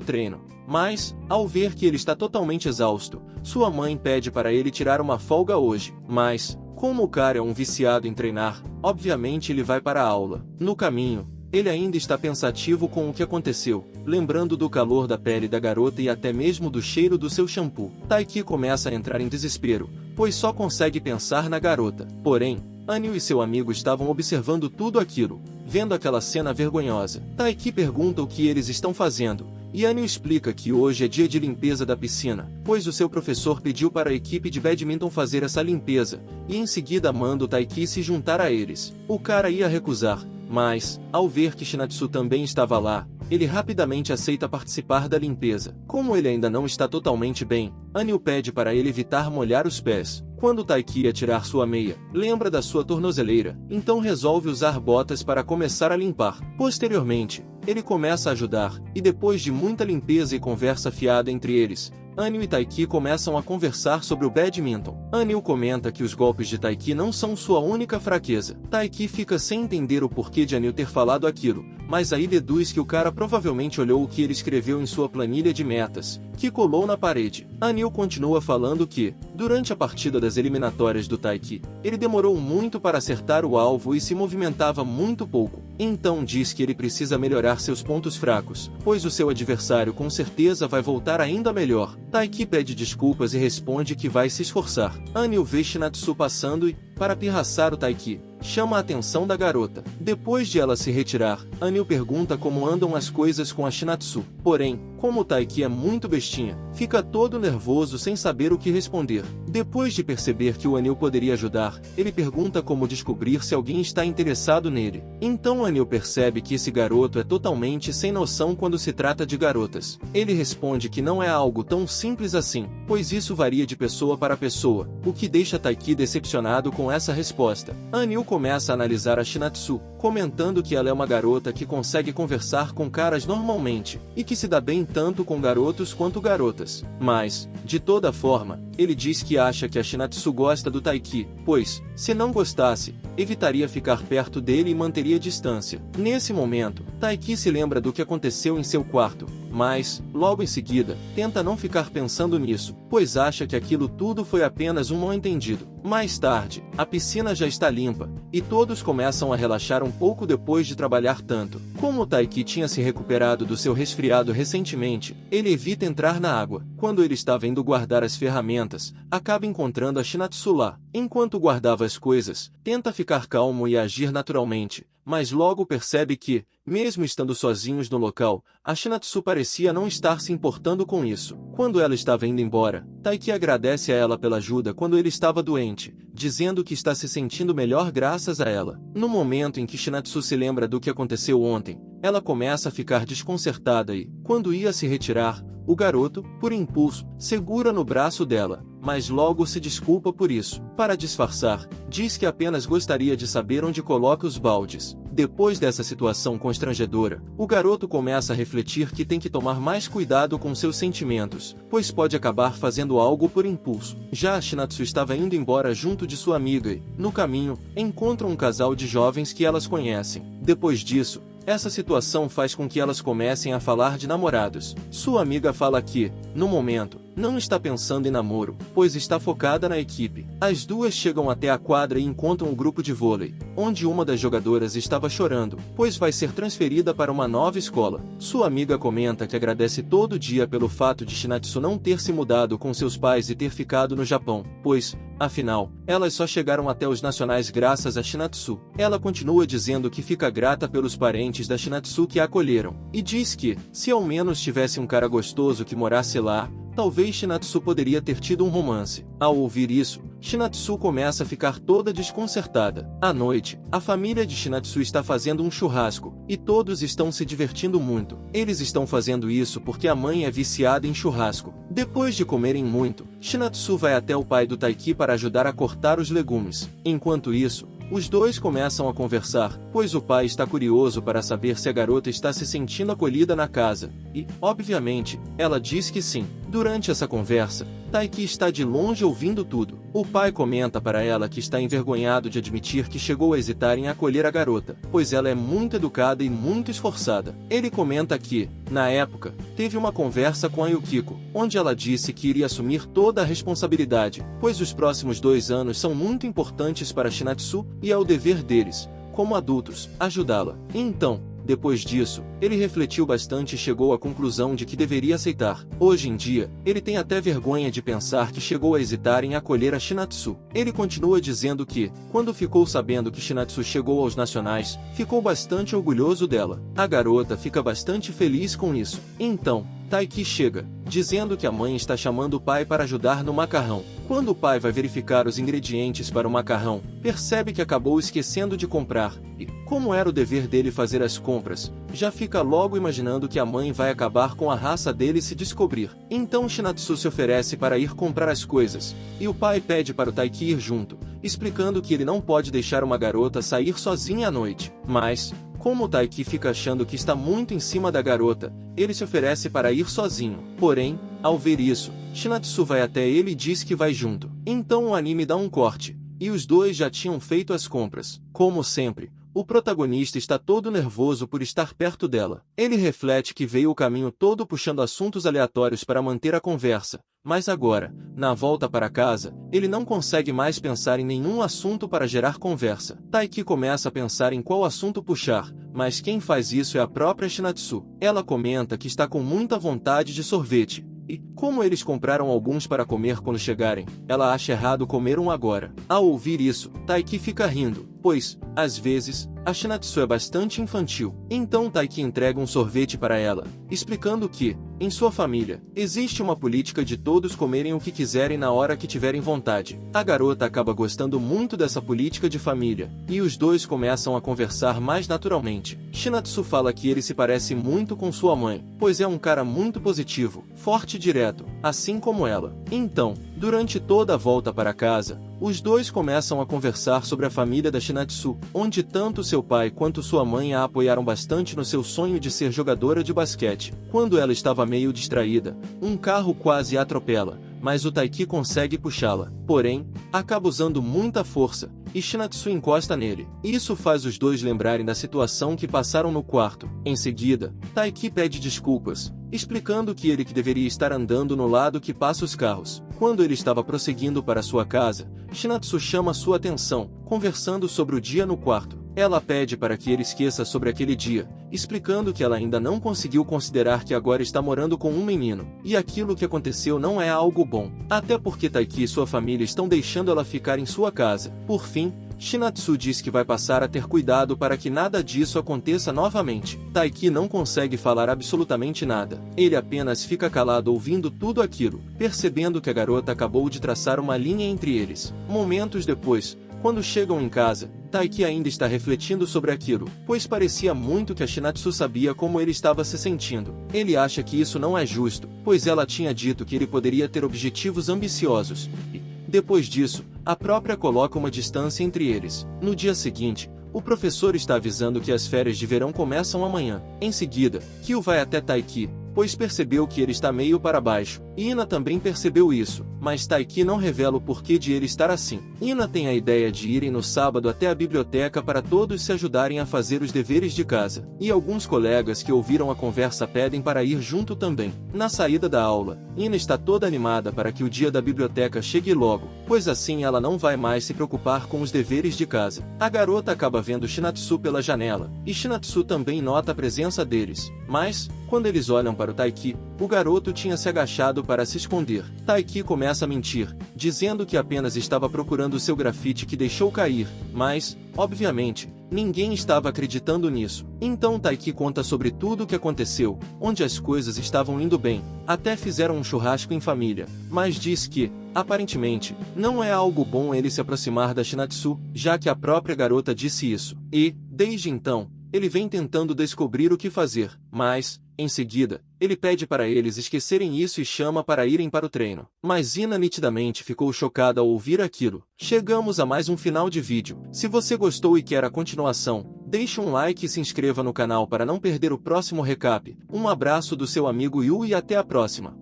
treino. Mas, ao ver que ele está totalmente exausto, sua mãe pede para ele tirar uma folga hoje. Mas, como o cara é um viciado em treinar, obviamente ele vai para a aula. No caminho, ele ainda está pensativo com o que aconteceu, lembrando do calor da pele da garota e até mesmo do cheiro do seu shampoo. Taiki começa a entrar em desespero, pois só consegue pensar na garota. Porém, Anil e seu amigo estavam observando tudo aquilo, vendo aquela cena vergonhosa. Taiki pergunta o que eles estão fazendo, e Anil explica que hoje é dia de limpeza da piscina, pois o seu professor pediu para a equipe de badminton fazer essa limpeza, e em seguida manda o Taiki se juntar a eles. O cara ia recusar, mas, ao ver que Shinatsu também estava lá, ele rapidamente aceita participar da limpeza. Como ele ainda não está totalmente bem, Anil pede para ele evitar molhar os pés. Quando Taiki ia tirar sua meia, lembra da sua tornozeleira, então resolve usar botas para começar a limpar. Posteriormente, ele começa a ajudar, e depois de muita limpeza e conversa fiada entre eles, Anil e Taiki começam a conversar sobre o badminton. Anil comenta que os golpes de Taiki não são sua única fraqueza. Taiki fica sem entender o porquê de Anil ter falado aquilo, mas aí deduz que o cara provavelmente olhou o que ele escreveu em sua planilha de metas, que colou na parede. Anil continua falando que, durante a partida das eliminatórias do Taiki, ele demorou muito para acertar o alvo e se movimentava muito pouco. Então diz que ele precisa melhorar seus pontos fracos, pois o seu adversário com certeza vai voltar ainda melhor. Taiki pede desculpas e responde que vai se esforçar. Anil vê Shinatsu passando e, para pirraçar o Taiki, chama a atenção da garota. Depois de ela se retirar, Anil pergunta como andam as coisas com a Shinatsu. Porém, como o Taiki é muito bestinha, fica todo nervoso sem saber o que responder. Depois de perceber que o Anil poderia ajudar, ele pergunta como descobrir se alguém está interessado nele. Então Anil percebe que esse garoto é totalmente sem noção quando se trata de garotas. Ele responde que não é algo tão simples assim, pois isso varia de pessoa para pessoa, o que deixa Taiki decepcionado com essa resposta. Anil começa a analisar a Shinatsu, comentando que ela é uma garota que consegue conversar com caras normalmente, e que se dá bem tanto com garotos quanto garotas. Mas, de toda forma, ele diz que acha que a Shinatsu gosta do Taiki, pois, se não gostasse, evitaria ficar perto dele e manteria distância. Nesse momento, Taiki se lembra do que aconteceu em seu quarto, mas, logo em seguida, tenta não ficar pensando nisso, pois acha que aquilo tudo foi apenas um mal-entendido. Mais tarde, a piscina já está limpa, e todos começam a relaxar um pouco depois de trabalhar tanto. Como o Taiki tinha se recuperado do seu resfriado recentemente, ele evita entrar na água. Quando ele estava indo guardar as ferramentas, acaba encontrando a Shinatsu lá. Enquanto guardava as coisas, tenta ficar calmo e agir naturalmente, mas logo percebe que, mesmo estando sozinhos no local, a Shinatsu parecia não estar se importando com isso. Quando ela estava indo embora, Taiki agradece a ela pela ajuda quando ele estava doente, dizendo que está se sentindo melhor graças a ela. No momento em que Shinatsu se lembra do que aconteceu ontem, ela começa a ficar desconcertada e, quando ia se retirar, o garoto, por impulso, segura no braço dela, mas logo se desculpa por isso. Para disfarçar, diz que apenas gostaria de saber onde coloca os baldes. Depois dessa situação constrangedora, o garoto começa a refletir que tem que tomar mais cuidado com seus sentimentos, pois pode acabar fazendo algo por impulso. Já a Shinatsu estava indo embora junto de sua amiga e, no caminho, encontra um casal de jovens que elas conhecem. Depois disso, essa situação faz com que elas comecem a falar de namorados. Sua amiga fala que, no momento, não está pensando em namoro, pois está focada na equipe. As duas chegam até a quadra e encontram um grupo de vôlei, onde uma das jogadoras estava chorando, pois vai ser transferida para uma nova escola. Sua amiga comenta que agradece todo dia pelo fato de Shinatsu não ter se mudado com seus pais e ter ficado no Japão, pois, afinal, elas só chegaram até os nacionais graças a Shinatsu. Ela continua dizendo que fica grata pelos parentes da Shinatsu que a acolheram, e diz que, se ao menos tivesse um cara gostoso que morasse lá, talvez Shinatsu poderia ter tido um romance. Ao ouvir isso, Shinatsu começa a ficar toda desconcertada. À noite, a família de Shinatsu está fazendo um churrasco, e todos estão se divertindo muito. Eles estão fazendo isso porque a mãe é viciada em churrasco. Depois de comerem muito, Shinatsu vai até o pai do Taiki para ajudar a cortar os legumes. Enquanto isso, os dois começam a conversar, pois o pai está curioso para saber se a garota está se sentindo acolhida na casa, e, obviamente, ela diz que sim. Durante essa conversa, Taiki está de longe ouvindo tudo. O pai comenta para ela que está envergonhado de admitir que chegou a hesitar em acolher a garota, pois ela é muito educada e muito esforçada. Ele comenta que, na época, teve uma conversa com a Yukiko, onde ela disse que iria assumir toda a responsabilidade, pois os próximos 2 anos são muito importantes para Shinatsu, e é o dever deles, como adultos, ajudá-la. Então, depois disso, ele refletiu bastante e chegou à conclusão de que deveria aceitar. Hoje em dia, ele tem até vergonha de pensar que chegou a hesitar em acolher a Shinatsu. Ele continua dizendo que, quando ficou sabendo que Shinatsu chegou aos nacionais, ficou bastante orgulhoso dela. A garota fica bastante feliz com isso. Então, Taiki chega, dizendo que a mãe está chamando o pai para ajudar no macarrão. Quando o pai vai verificar os ingredientes para o macarrão, percebe que acabou esquecendo de comprar, e, como era o dever dele fazer as compras, já fica logo imaginando que a mãe vai acabar com a raça dele se descobrir. Então Shinatsu se oferece para ir comprar as coisas, e o pai pede para o Taiki ir junto, explicando que ele não pode deixar uma garota sair sozinha à noite. Mas, como o Taiki fica achando que está muito em cima da garota, ele se oferece para ir sozinho. Porém, ao ver isso, Shinatsu vai até ele e diz que vai junto. Então o anime dá um corte, e os dois já tinham feito as compras. Como sempre, o protagonista está todo nervoso por estar perto dela. Ele reflete que veio o caminho todo puxando assuntos aleatórios para manter a conversa, Mas agora, na volta para casa, ele não consegue mais pensar em nenhum assunto para gerar conversa. Taiki começa a pensar em qual assunto puxar, mas quem faz isso é a própria Shinatsu. Ela comenta que está com muita vontade de sorvete. E, como eles compraram alguns para comer quando chegarem, ela acha errado comer um agora. Ao ouvir isso, Taiki fica rindo, pois, às vezes, a Shinatsu é bastante infantil. Então Taiki entrega um sorvete para ela, explicando que, em sua família, existe uma política de todos comerem o que quiserem na hora que tiverem vontade. A garota acaba gostando muito dessa política de família, e os dois começam a conversar mais naturalmente. Shinatsu fala que ele se parece muito com sua mãe, pois é um cara muito positivo, forte e direto, assim como ela. Então, durante toda a volta para casa, os dois começam a conversar sobre a família da Shinatsu, onde tanto seu pai quanto sua mãe a apoiaram bastante no seu sonho de ser jogadora de basquete. Quando ela estava meio distraída, um carro quase a atropela, mas o Taiki consegue puxá-la. Porém, acaba usando muita força, e Shinatsu encosta nele. Isso faz os dois lembrarem da situação que passaram no quarto. Em seguida, Taiki pede desculpas, explicando que ele que deveria estar andando no lado que passa os carros. Quando ele estava prosseguindo para sua casa, Shinatsu chama sua atenção, conversando sobre o dia no quarto. Ela pede para que ele esqueça sobre aquele dia, explicando que ela ainda não conseguiu considerar que agora está morando com um menino, e aquilo que aconteceu não é algo bom, até porque Taiki e sua família estão deixando ela ficar em sua casa. Por fim, Shinatsu diz que vai passar a ter cuidado para que nada disso aconteça novamente. Taiki não consegue falar absolutamente nada. Ele apenas fica calado ouvindo tudo aquilo, percebendo que a garota acabou de traçar uma linha entre eles. Momentos depois, quando chegam em casa, Taiki ainda está refletindo sobre aquilo, pois parecia muito que a Shinatsu sabia como ele estava se sentindo. Ele acha que isso não é justo, pois ela tinha dito que ele poderia ter objetivos ambiciosos, e, depois disso, a própria coloca uma distância entre eles. No dia seguinte, o professor está avisando que as férias de verão começam amanhã. Em seguida, Kyo vai até Taiki, pois percebeu que ele está meio para baixo. Ina também percebeu isso, mas Taiki não revela o porquê de ele estar assim. Ina tem a ideia de irem no sábado até a biblioteca para todos se ajudarem a fazer os deveres de casa, e alguns colegas que ouviram a conversa pedem para ir junto também. Na saída da aula, Ina está toda animada para que o dia da biblioteca chegue logo, pois assim ela não vai mais se preocupar com os deveres de casa. A garota acaba vendo Shinatsu pela janela, e Shinatsu também nota a presença deles, mas, quando eles olham para o Taiki, o garoto tinha se agachado para se esconder. Taiki começa a mentir, dizendo que apenas estava procurando seu grafite que deixou cair, mas, obviamente, ninguém estava acreditando nisso. Então Taiki conta sobre tudo o que aconteceu, onde as coisas estavam indo bem, até fizeram um churrasco em família, mas diz que, aparentemente, não é algo bom ele se aproximar da Shinatsu, já que a própria garota disse isso. E, desde então, ele vem tentando descobrir o que fazer, mas, em seguida, ele pede para eles esquecerem isso e chama para irem para o treino. Mas Ina nitidamente ficou chocada ao ouvir aquilo. Chegamos a mais um final de vídeo. Se você gostou e quer a continuação, deixe um like e se inscreva no canal para não perder o próximo recap. Um abraço do seu amigo Yu e até a próxima.